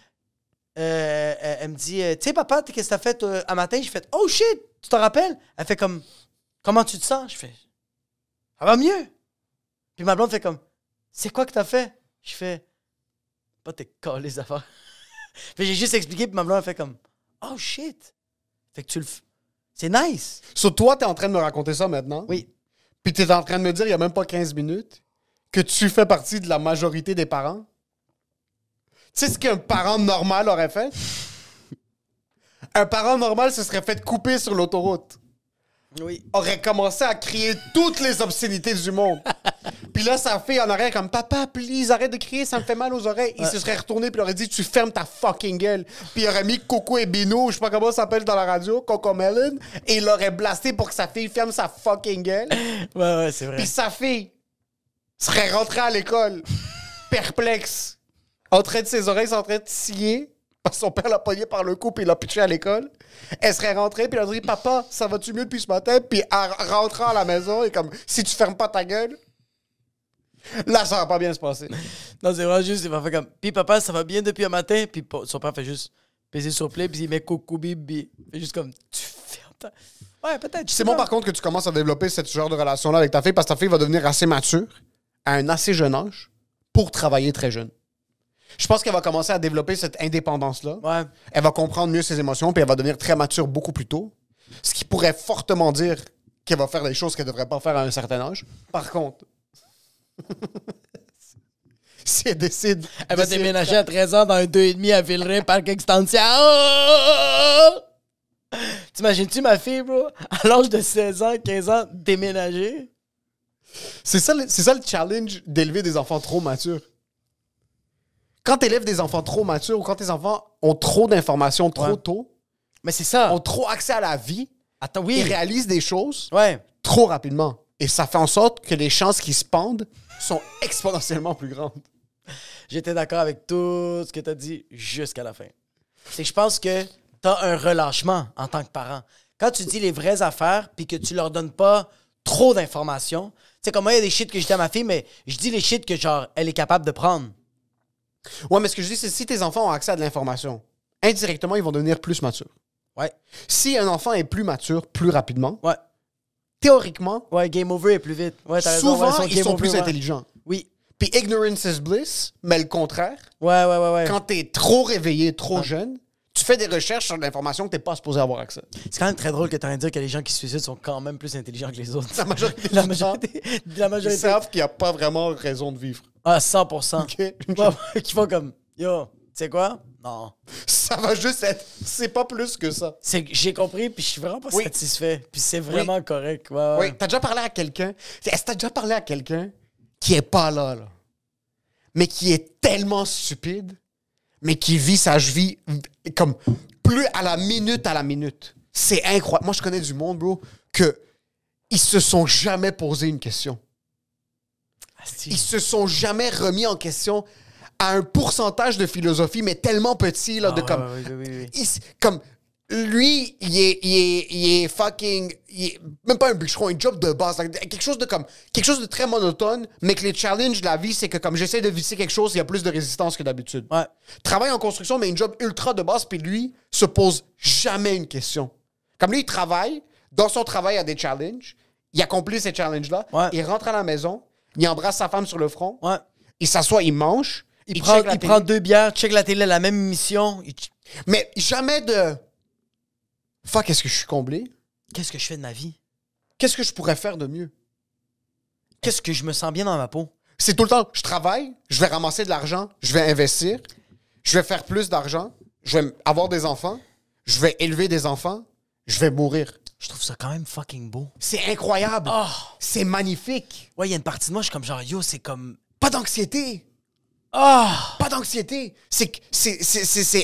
B: elle me dit, tu sais, papa, qu'est-ce que t'as fait à matin? J'ai fait, oh shit, tu te rappelles? Elle fait comme, comment tu te sens? Je fais, ça va mieux. Puis ma blonde fait comme, c'est quoi que t'as fait? Je fais, pas tes calés d'affaires. Puis j'ai juste expliqué, puis ma blonde elle fait comme, oh shit. Fait que c'est nice.
C: Sur toi, t'es en train de me raconter ça maintenant.
B: Oui.
C: Puis t'es en train de me dire, il y a même pas 15 minutes, que tu fais partie de la majorité des parents. Tu sais ce qu'un parent normal aurait fait? Un parent normal se serait fait couper sur l'autoroute.
B: Oui.
C: Aurait commencé à crier toutes les obscénités du monde. Puis là, sa fille en arrière comme « Papa, please, arrête de crier, ça me fait mal aux oreilles. » Il se serait retourné puis il aurait dit « Tu fermes ta fucking gueule. » Puis il aurait mis Coco et Bino, je sais pas comment ça s'appelle dans la radio, Coco Melon, et il l'aurait blasté pour que sa fille ferme sa fucking gueule.
B: Ouais, c'est vrai.
C: Puis sa fille serait rentrée à l'école, perplexe, en train de ses oreilles sont en train de scier, parce que son père l'a pogné par le cou puis il l'a pitché à l'école. Elle serait rentrée puis elle aurait dit « Papa, ça va-tu mieux depuis ce matin? » Puis en rentrant à la maison, et comme « Si tu fermes pas ta gueule, là, ça va pas bien se passer. »
B: Non, c'est vraiment juste, il va faire comme, puis papa, ça va bien depuis un matin, puis son père fait juste peser sur play, puis il met coucou bibi. Il fait juste comme, tu fermes ta... Ouais, peut-être.
C: C'est bon, par contre, que tu commences à développer ce genre de relation-là avec ta fille parce que ta fille va devenir assez mature à un assez jeune âge pour travailler très jeune. Je pense qu'elle va commencer à développer cette indépendance-là.
B: Ouais.
C: Elle va comprendre mieux ses émotions puis elle va devenir très mature beaucoup plus tôt. Ce qui pourrait fortement dire qu'elle va faire des choses qu'elle ne devrait pas faire à un certain âge. Par contre, Si elle décide...
B: Elle va
C: d'essayer-
B: déménager à 13 ans dans un 2,5 à Villeray, parc extension. Oh! T'imagines-tu ma fille, bro? À l'âge de 16 ans, 15 ans, déménager?
C: C'est ça le challenge d'élever des enfants trop matures. Quand tu élèves des enfants trop matures ou quand tes enfants ont trop d'informations trop
B: Ouais.
C: tôt,
B: Mais c'est ça.
C: ont trop accès à la vie,
B: Attends,
C: ils
B: oui.
C: réalisent des choses
B: Ouais.
C: trop rapidement. Et ça fait en sorte que les chances qu'ils se pendent sont exponentiellement plus grandes.
B: J'étais d'accord avec tout ce que t'as dit jusqu'à la fin. C'est que je pense que t'as un relâchement en tant que parent. Quand tu dis les vraies affaires puis que tu leur donnes pas trop d'informations, tu sais, comme moi, il y a des shit que je dis à ma fille, mais je dis les shit que, genre, elle est capable de prendre.
C: Ouais, mais ce que je dis, c'est si tes enfants ont accès à de l'information, indirectement, ils vont devenir plus matures.
B: Ouais.
C: Si un enfant est plus mature plus rapidement,
B: Ouais.
C: théoriquement,
B: Ouais, game over est plus vite. Ouais, t'as raison.
C: souvent,
B: Ouais,
C: ils
B: game
C: sont
B: over,
C: plus
B: ouais.
C: intelligents.
B: Oui.
C: Puis ignorance is bliss, mais le contraire,
B: Ouais.
C: quand t'es trop réveillé, trop jeune, tu fais des recherches sur de l'information que t'es pas supposé avoir accès.
B: C'est quand même très drôle que tu as dire que les gens qui se suicident sont quand même plus intelligents que les autres.
C: La majorité
B: La
C: du
B: majorité. La
C: Ils
B: majorité.
C: savent qu'il n'y a pas vraiment raison de vivre.
B: Ah, 100%.
C: OK?
B: Ouais, qui font comme, yo, tu sais quoi? Non.
C: Ça va juste être... C'est pas plus que ça.
B: C'est que j'ai compris, puis je suis vraiment pas
C: Oui.
B: satisfait. Puis c'est vraiment correct. Ouais.
C: Oui, t'as déjà parlé à quelqu'un... Est-ce que t'as déjà parlé à quelqu'un qui est pas là, mais qui est tellement stupide, mais qui vit sa vie comme plus à la minute. C'est incroyable. Moi, je connais du monde, bro, que ils se sont jamais posé une question.
B: Asti.
C: Ils se sont jamais remis en question à un pourcentage de philosophie, mais tellement petit, là, de
B: Ah,
C: comme...
B: oui.
C: Comme lui, il est fucking... il est même pas un bûcheron, un job de base. Quelque chose de très monotone, mais que les challenges de la vie, c'est que comme j'essaie de visser quelque chose, il y a plus de résistance que d'habitude.
B: Ouais.
C: Travaille en construction, mais une job ultra de base, puis lui, se pose jamais une question. Comme lui, il travaille, dans son travail, il y a des challenges, il accomplit ces challenges-là,
B: Ouais.
C: il rentre à la maison, il embrasse sa femme sur le front,
B: Ouais.
C: il s'assoit, il mange,
B: Il
C: check la télé.
B: prend 2 bières, check la télé, la même émission.
C: Mais jamais de... Fuck, est-ce que je suis comblé?
B: Qu'est-ce que je fais de ma vie?
C: Qu'est-ce que je pourrais faire de mieux?
B: Qu'est-ce que je me sens bien dans ma peau?
C: C'est tout le temps, je travaille, je vais ramasser de l'argent, je vais investir, je vais faire plus d'argent, je vais avoir des enfants, je vais élever des enfants, je vais mourir.
B: Je trouve ça quand même fucking beau.
C: C'est incroyable.
B: Oh!
C: C'est magnifique.
B: Ouais, il y a une partie de moi, je suis comme genre, yo, c'est comme...
C: Pas d'anxiété.
B: Ah!
C: Pas d'anxiété. C'est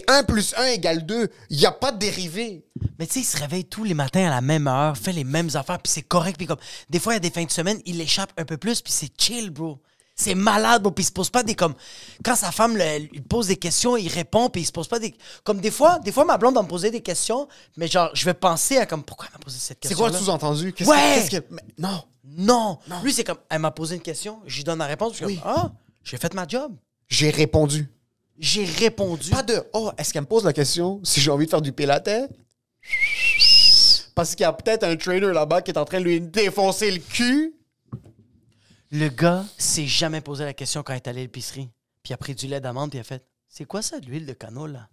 C: 1 + 1 = 2. Il n'y a pas de dérivé.
B: Mais tu sais, il se réveille tous les matins à la même heure, fait les mêmes affaires, puis c'est correct. Puis comme, des fois, il y a des fins de semaine, il échappe un peu plus, puis c'est chill, bro. C'est malade, bro. Puis il se pose pas des comme. Quand sa femme lui pose des questions, il répond, puis il se pose pas des. Comme des fois, ma blonde va me poser des questions, mais genre, je vais penser à comme, pourquoi elle m'a posé cette
C: C'est
B: question?
C: quoi le sous-entendu?
B: Ouais!
C: Mais non.
B: Non! Lui, c'est comme, elle m'a posé une question, je lui donne la réponse, puis je suis
C: Oui.
B: comme, ah, j'ai fait ma job.
C: J'ai répondu.
B: J'ai répondu.
C: Pas de oh, est-ce qu'elle me pose la question si j'ai envie de faire du pilates? Parce qu'il y a peut-être un trainer là-bas qui est en train de lui défoncer le cul.
B: Le gars s'est jamais posé la question quand il est allé à l'épicerie. Puis il a pris du lait d'amande, puis il a fait, c'est quoi ça, de l'huile de canola, là?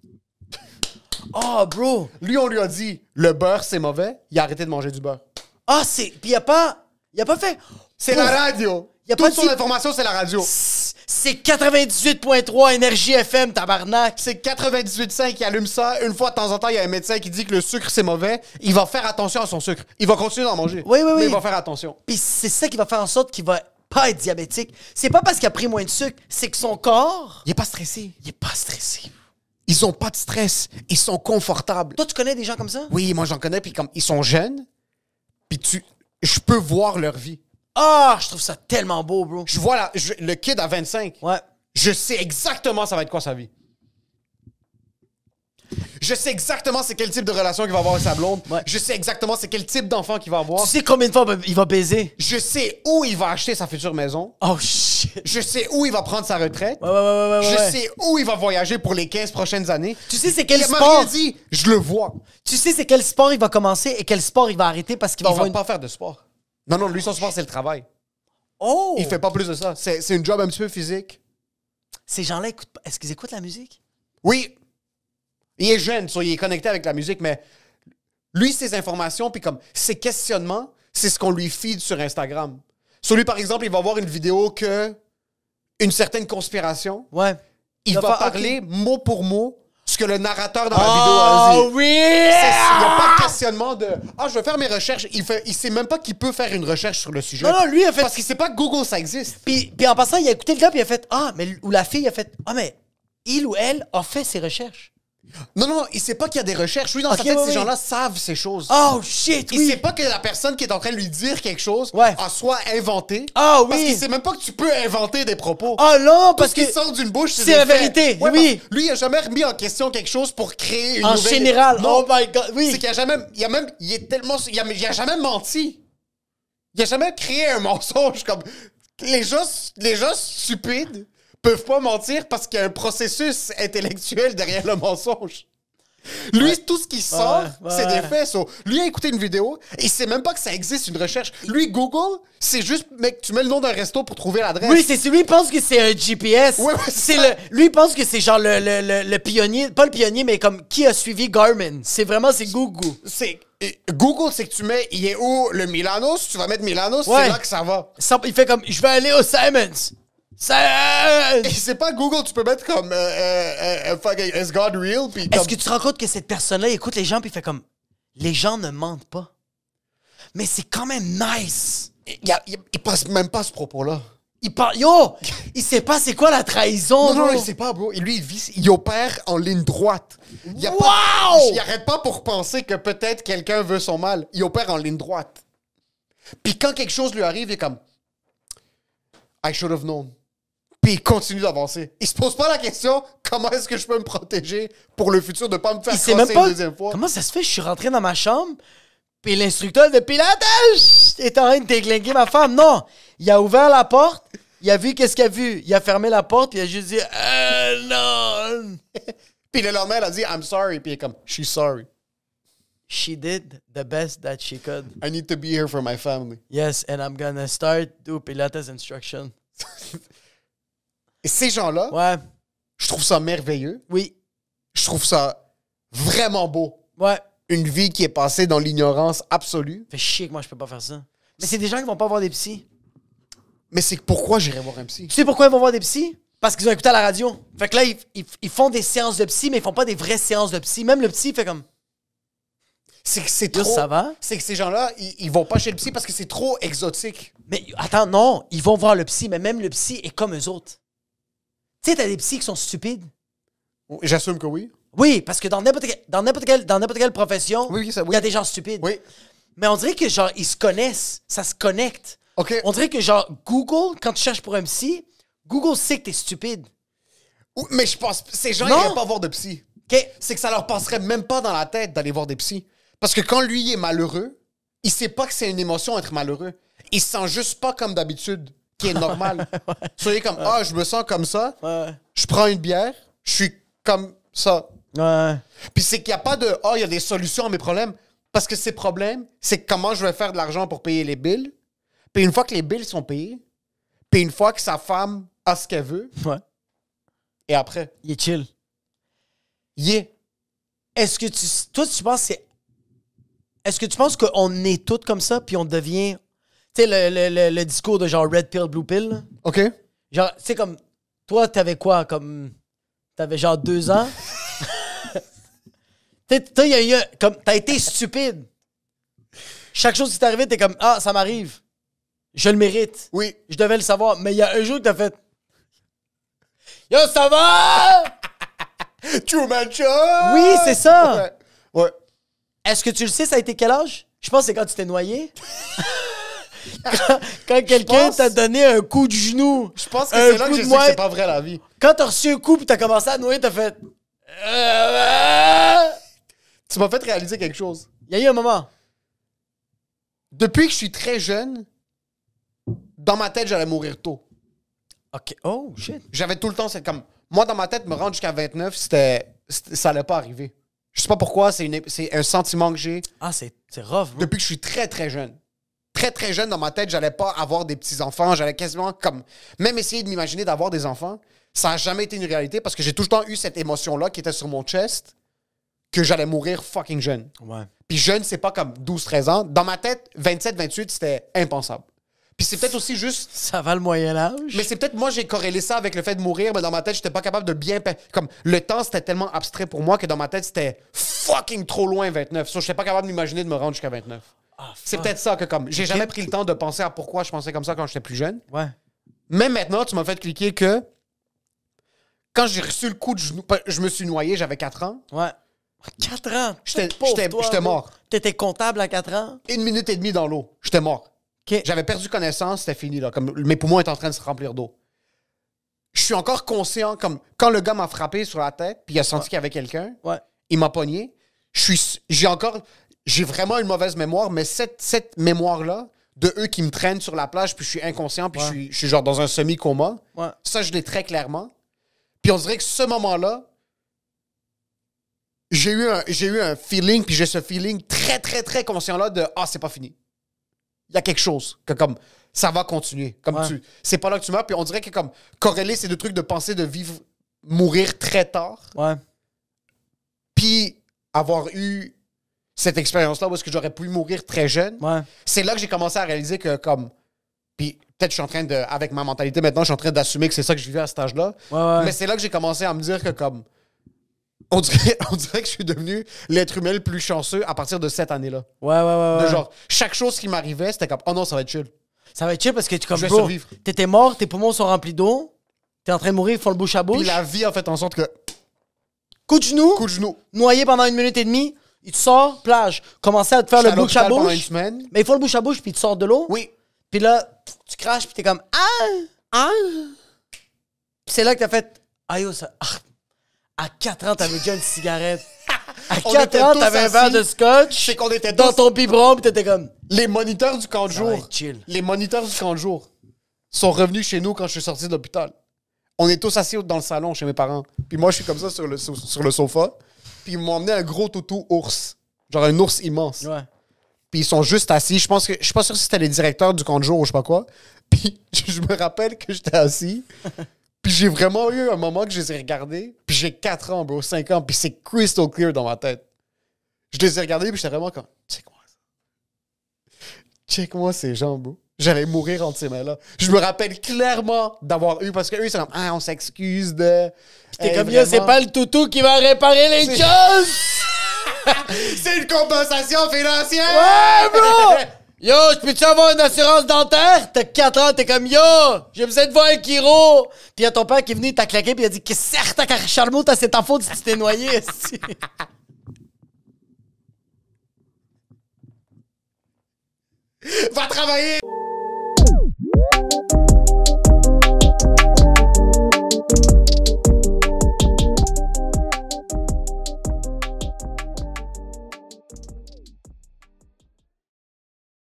B: Oh, bro!
C: Lui, on lui a dit le beurre, c'est mauvais. Il a arrêté de manger du beurre.
B: Ah, c'est. Puis il a pas fait.
C: C'est
B: Pouf!
C: la radio.
B: Y a
C: Toute
B: pas
C: son
B: dit-
C: information, c'est la radio.
B: C'est 98.3 Énergie FM, tabarnak!
C: C'est 98.5 qui allume ça. Une fois de temps en temps, il y a un médecin qui dit que le sucre, c'est mauvais. Il va faire attention à son sucre. Il va continuer d'en manger.
B: Oui.
C: Mais il va faire attention.
B: Puis c'est ça qui va faire en sorte qu'il va pas être diabétique. C'est pas parce qu'il a pris moins de sucre, c'est que son corps,
C: Il est pas stressé.
B: il est pas stressé.
C: Ils ont pas de stress. Ils sont confortables.
B: Toi, tu connais des gens comme ça?
C: Oui, moi, j'en connais. Puis comme ils sont jeunes, puis je peux voir leur vie.
B: Ah, je trouve ça tellement beau, bro.
C: Je vois le kid à 25.
B: Ouais.
C: Je sais exactement ça va être quoi sa vie. Je sais exactement c'est quel type de relation qu'il va avoir avec sa blonde.
B: Ouais.
C: Je sais exactement c'est quel type d'enfant qu'il va avoir.
B: Tu sais combien de fois il va baiser?
C: Je sais où il va acheter sa future maison.
B: Oh, shit.
C: Je sais où il va prendre sa retraite.
B: Ouais.
C: Je sais où il va voyager pour les 15 prochaines années.
B: Tu sais c'est quel
C: Il m'a
B: sport?
C: rien dit. Je le vois.
B: Tu sais c'est quel sport il va commencer et quel sport il va arrêter parce qu'il va
C: Il
B: avoir
C: va
B: une...
C: pas faire de sport. Non, lui, son sport, c'est le travail.
B: Oh!
C: Il fait pas plus de ça. C'est une job un petit peu physique.
B: Ces gens-là, est-ce qu'ils écoutent la musique?
C: Oui. Il est jeune, il est connecté avec la musique, mais lui, ses informations, puis comme ses questionnements, c'est ce qu'on lui feed sur Instagram. Sur lui, par exemple, il va voir une vidéo que une certaine conspiration,
B: Ouais.
C: il
B: va
C: va
B: faire,
C: parler mot pour mot ce que le narrateur dans la
B: Oh,
C: vidéo a dit.
B: oui!
C: Il n'y a pas de questionnement de « Ah, je vais faire mes recherches. » Il sait même pas qu'il peut faire une recherche sur le sujet.
B: Non, lui, il a fait...
C: Parce qu'il sait pas que Google, ça existe.
B: Puis en passant, il a écouté le gars, puis il a fait... Ah, mais... Ou la fille a fait... Ah, mais il ou elle a fait ses recherches.
C: Non, il sait pas qu'il y a des recherches. Lui, dans sa tête, ces gens-là savent ces choses.
B: Oh, shit,
C: Il sait pas que la personne qui est en train de lui dire quelque chose a soit inventé.
B: Ah, oui.
C: Parce qu'il sait même pas que tu peux inventer des propos.
B: Oh non, parce
C: Tout ce
B: que...
C: qui sort d'une bouche,
B: c'est la vérité,
C: Ouais,
B: oui.
C: Lui, il a jamais remis en question quelque chose pour créer une
B: En
C: nouvelle...
B: général,
C: Non,
B: oh my God, oui.
C: c'est qu'il il est tellement... Il a jamais menti. Il a jamais créé un mensonge comme... Les gens stupides peuvent pas mentir parce qu'il y a un processus intellectuel derrière le mensonge. Lui, tout ce qui sort, c'est des faits. So, lui a écouté une vidéo, il sait même pas que ça existe, une recherche. Lui, Google, c'est juste, mec, tu mets le nom d'un resto pour trouver l'adresse.
B: Oui, c'est lui, il pense que c'est un GPS.
C: Ouais,
B: lui, il pense que c'est genre le pionnier, pas le pionnier, mais comme qui a suivi Garmin. C'est Google.
C: Google, c'est que tu mets, il est où le Milanos? Tu vas mettre Milanos,
B: Ouais.
C: c'est là que ça va.
B: Il fait comme, je vais aller au Simons.
C: Et c'est pas Google, tu peux mettre comme fucking Is God real? Puis
B: Est-ce que tu te rends compte que cette personne-là écoute les gens puis il fait comme, les gens ne mentent pas. Mais c'est quand même nice.
C: il passe même pas ce propos-là.
B: Il sait pas c'est quoi la trahison.
C: Non,
B: bro.
C: il sait pas, bro. Et lui, il opère en ligne droite. Il arrête pas pour penser que peut-être quelqu'un veut son mal. Il opère en ligne droite. Puis quand quelque chose lui arrive, il est comme I should have known. Puis il continue d'avancer. Il se pose pas la question comment est-ce que je peux me protéger pour le futur de pas me faire
B: Il sait même
C: crosser
B: pas
C: une deuxième fois.
B: comment ça se fait. Je suis rentré dans ma chambre puis l'instructeur de pilates est en train de déglinguer ma femme. Non, il a ouvert la porte, il a vu qu'est-ce qu'il a vu, il a fermé la porte puis il a juste dit non.
C: Puis le lendemain, elle a dit I'm sorry. Puis il est comme she's sorry.
B: She did the best that she could.
C: I need to be here for my family.
B: Yes, and I'm gonna start do pilates instruction.
C: Et ces gens-là,
B: Ouais,
C: je trouve ça merveilleux.
B: oui,
C: Je trouve ça vraiment beau.
B: ouais.
C: Une vie qui est passée dans l'ignorance absolue.
B: Fait chier que moi je peux pas faire ça. Mais c'est des gens qui vont pas voir des psys.
C: Mais c'est pourquoi j'irais voir un psy.
B: Tu sais pourquoi ils vont voir des psys? Parce qu'ils ont écouté à la radio. Fait que là, ils font des séances de psy, mais ils font pas des vraies séances de psy. Même le psy fait comme...
C: C'est que c'est
B: Yo,
C: trop...
B: ça va?
C: C'est que ces gens-là, ils vont pas chez le psy parce que c'est trop exotique.
B: Mais attends, non, ils vont voir le psy, mais même le psy est comme eux autres. Tu sais, t'as des psys qui sont stupides.
C: J'assume que oui.
B: Oui, parce que dans n'importe quelle profession,
C: Oui, ça, oui.
B: il y a des gens stupides.
C: Oui.
B: Mais on dirait que genre, ils se connaissent, ça se connecte.
C: OK.
B: On dirait que genre, Google, quand tu cherches pour un psy, Google sait que t'es stupide.
C: Mais je pense... Ces gens,
B: Non.
C: ils iraient pas voir de psy.
B: OK?
C: C'est que ça leur passerait même pas dans la tête d'aller voir des psys. Parce que quand lui est malheureux, il sait pas que c'est une émotion être malheureux. Il se sent juste pas comme d'habitude, qui est normal. Soyez comme, ah, je me sens comme ça,
B: Ouais.
C: je prends une bière, je suis comme ça.
B: Ouais.
C: Puis c'est qu'il n'y a pas de, il y a des solutions à mes problèmes. Parce que ces problèmes, c'est comment je vais faire de l'argent pour payer les billes. Puis une fois que les billes sont payées, puis une fois que sa femme a ce qu'elle veut,
B: Ouais.
C: et après,
B: Il est chill.
C: yeah.
B: Est-ce que tu penses que c'est... Est-ce que tu penses qu'on est tous comme ça, puis on devient... Tu sais, le discours de genre Red Pill, Blue Pill, là?
C: OK?
B: Genre, tu sais, comme... Toi, t'avais quoi, comme... T'avais genre 2 ans? Toi, il y a comme... T'as été stupide. Chaque chose qui t'est arrivée, t'es comme... Ah, ça m'arrive. Je le mérite.
C: Oui.
B: Je devais le savoir. Mais il y a un jour que t'as fait... Yo, ça va?
C: Truman Show!
B: Oui, c'est ça.
C: Ouais. Ouais.
B: Est-ce que tu le sais, ça a été quel âge? Je pense que c'est quand tu t'es noyé. quand quelqu'un t'a donné un coup de genou.
C: Je pense que
B: un
C: c'est là
B: coup
C: que je
B: de
C: sais que
B: main.
C: c'est pas vrai la vie.
B: Quand t'as reçu un coup pis t'as commencé à noyer, t'as fait...
C: Tu m'as fait réaliser quelque chose.
B: Il y a eu un moment.
C: Depuis que je suis très jeune, dans ma tête, j'allais mourir tôt.
B: OK. Oh, shit.
C: J'avais tout le temps, c'est comme... Moi, dans ma tête, me rendre jusqu'à 29, ça allait pas arriver. Je sais pas pourquoi, c'est un sentiment que j'ai.
B: Ah, c'est rough, bro.
C: Depuis que je suis très, très jeune. Très, très jeune, dans ma tête, j'allais pas avoir des petits-enfants. J'allais quasiment comme... Même essayer de m'imaginer d'avoir des enfants, ça a jamais été une réalité parce que j'ai tout le temps eu cette émotion-là qui était sur mon chest que j'allais mourir fucking jeune.
B: Ouais.
C: Puis jeune, c'est pas comme 12-13 ans. Dans ma tête, 27-28, c'était impensable. Puis c'est peut-être aussi juste...
B: Ça va le Moyen-Âge.
C: Mais c'est peut-être moi, j'ai corrélé ça avec le fait de mourir, mais dans ma tête, j'étais pas capable de bien... Comme, le temps, c'était tellement abstrait pour moi que dans ma tête, c'était fucking trop loin, 29. So, j'étais pas capable d'imaginer de me rendre jusqu'à 29. C'est peut-être ça que comme... J'ai jamais pris le temps de penser à pourquoi je pensais comme ça quand j'étais plus jeune.
B: Ouais.
C: Mais maintenant, tu m'as fait cliquer que... Quand j'ai reçu le coup de genou... Je me suis noyé, j'avais 4 ans.
B: Ouais. 4 ans.
C: J'étais mort.
B: T'étais comptable à 4 ans?
C: 1 minute et demie dans l'eau. J'étais mort.
B: OK.
C: J'avais perdu connaissance, c'était fini. Là. Comme mes poumons étaient en train de se remplir d'eau. Je suis encore conscient, comme quand le gars m'a frappé sur la tête, puis il a senti qu'il y avait quelqu'un, il m'a pogné. J'ai vraiment une mauvaise mémoire, mais cette mémoire-là, de eux qui me traînent sur la plage, puis je suis inconscient, puis je suis genre dans un semi-coma, ça, je l'ai très clairement. Puis on dirait que ce moment-là, j'ai eu un feeling, puis j'ai ce feeling très, très, très conscient-là de « Ah, c'est pas fini. » Il y a quelque chose que comme ça va continuer. Comme c'est pas là que tu meurs. Puis on dirait que comme corréler ces deux trucs de penser de mourir très tard.
B: Ouais.
C: Puis avoir eu cette expérience-là où est-ce que j'aurais pu mourir très jeune.
B: Ouais.
C: C'est là que j'ai commencé à réaliser que comme... Puis peut-être je suis en train de... Avec ma mentalité maintenant, je suis en train d'assumer que c'est ça que je vivais à cet âge-là.
B: Ouais.
C: Mais c'est là que j'ai commencé à me dire que comme... On dirait que je suis devenu l'être humain le plus chanceux à partir de cette année-là.
B: Ouais.
C: De genre, chaque chose qui m'arrivait, c'était comme, oh non, ça va être chill.
B: Ça va être chill parce que tu comme
C: Je vais
B: bro,
C: survivre.
B: t'étais mort, tes poumons sont remplis d'eau, t'es en train de mourir, ils font le bouche à bouche.
C: Puis la vie a fait en sorte que,
B: Coup de genou, noyé pendant 1 minute et demie, il te sort, plage. Commencer à te faire le bouche à
C: pendant une
B: bouche.
C: semaine.
B: Mais il faut le bouche à bouche, puis il te sort de l'eau.
C: Oui.
B: Puis là, tu craches, puis t'es comme, ah. Puis c'est là que t'as fait, ah yo, ça. À 4 ans, t'avais déjà une cigarette. À 4 ans, t'avais un verre de scotch.
C: C'est qu'on était
B: dans ton biberon, pis t'étais comme...
C: Les moniteurs du camp de jour.
B: Chill.
C: Les moniteurs du camp de jour sont revenus chez nous quand je suis sorti de l'hôpital. On est tous assis dans le salon chez mes parents. Puis moi, je suis comme ça sur le sofa. Puis ils m'ont emmené un gros toutou ours. Genre un ours immense.
B: Ouais.
C: Puis ils sont juste assis. Je suis pas sûr si c'était les directeurs du camp de jour ou je sais pas quoi. Puis je me rappelle que j'étais assis. Puis j'ai vraiment eu un moment que je les ai regardés. Puis j'ai 4 ans, bro, 5 ans. Puis c'est crystal clear dans ma tête. Je les ai regardés, puis j'étais vraiment comme... Check-moi ça. Check-moi ces jambes, bro. J'allais mourir entre ces mains-là. Je me rappelle clairement d'avoir eu... Parce qu'eux, ils sont comme... Ah, on s'excuse de...
B: T'es comme, yo, c'est pas le toutou qui va réparer les choses!
C: C'est une compensation financière!
B: Ouais, bro! Yo, je peux-tu avoir une assurance dentaire? T'as 4 ans, t'es comme, yo, j'ai besoin de voir un chiro. Puis y a ton père qui est venu, il t'a claqué, puis il a dit, que certes, Charlemagne, c'est ta faute si tu t'es noyé.
C: Va travailler!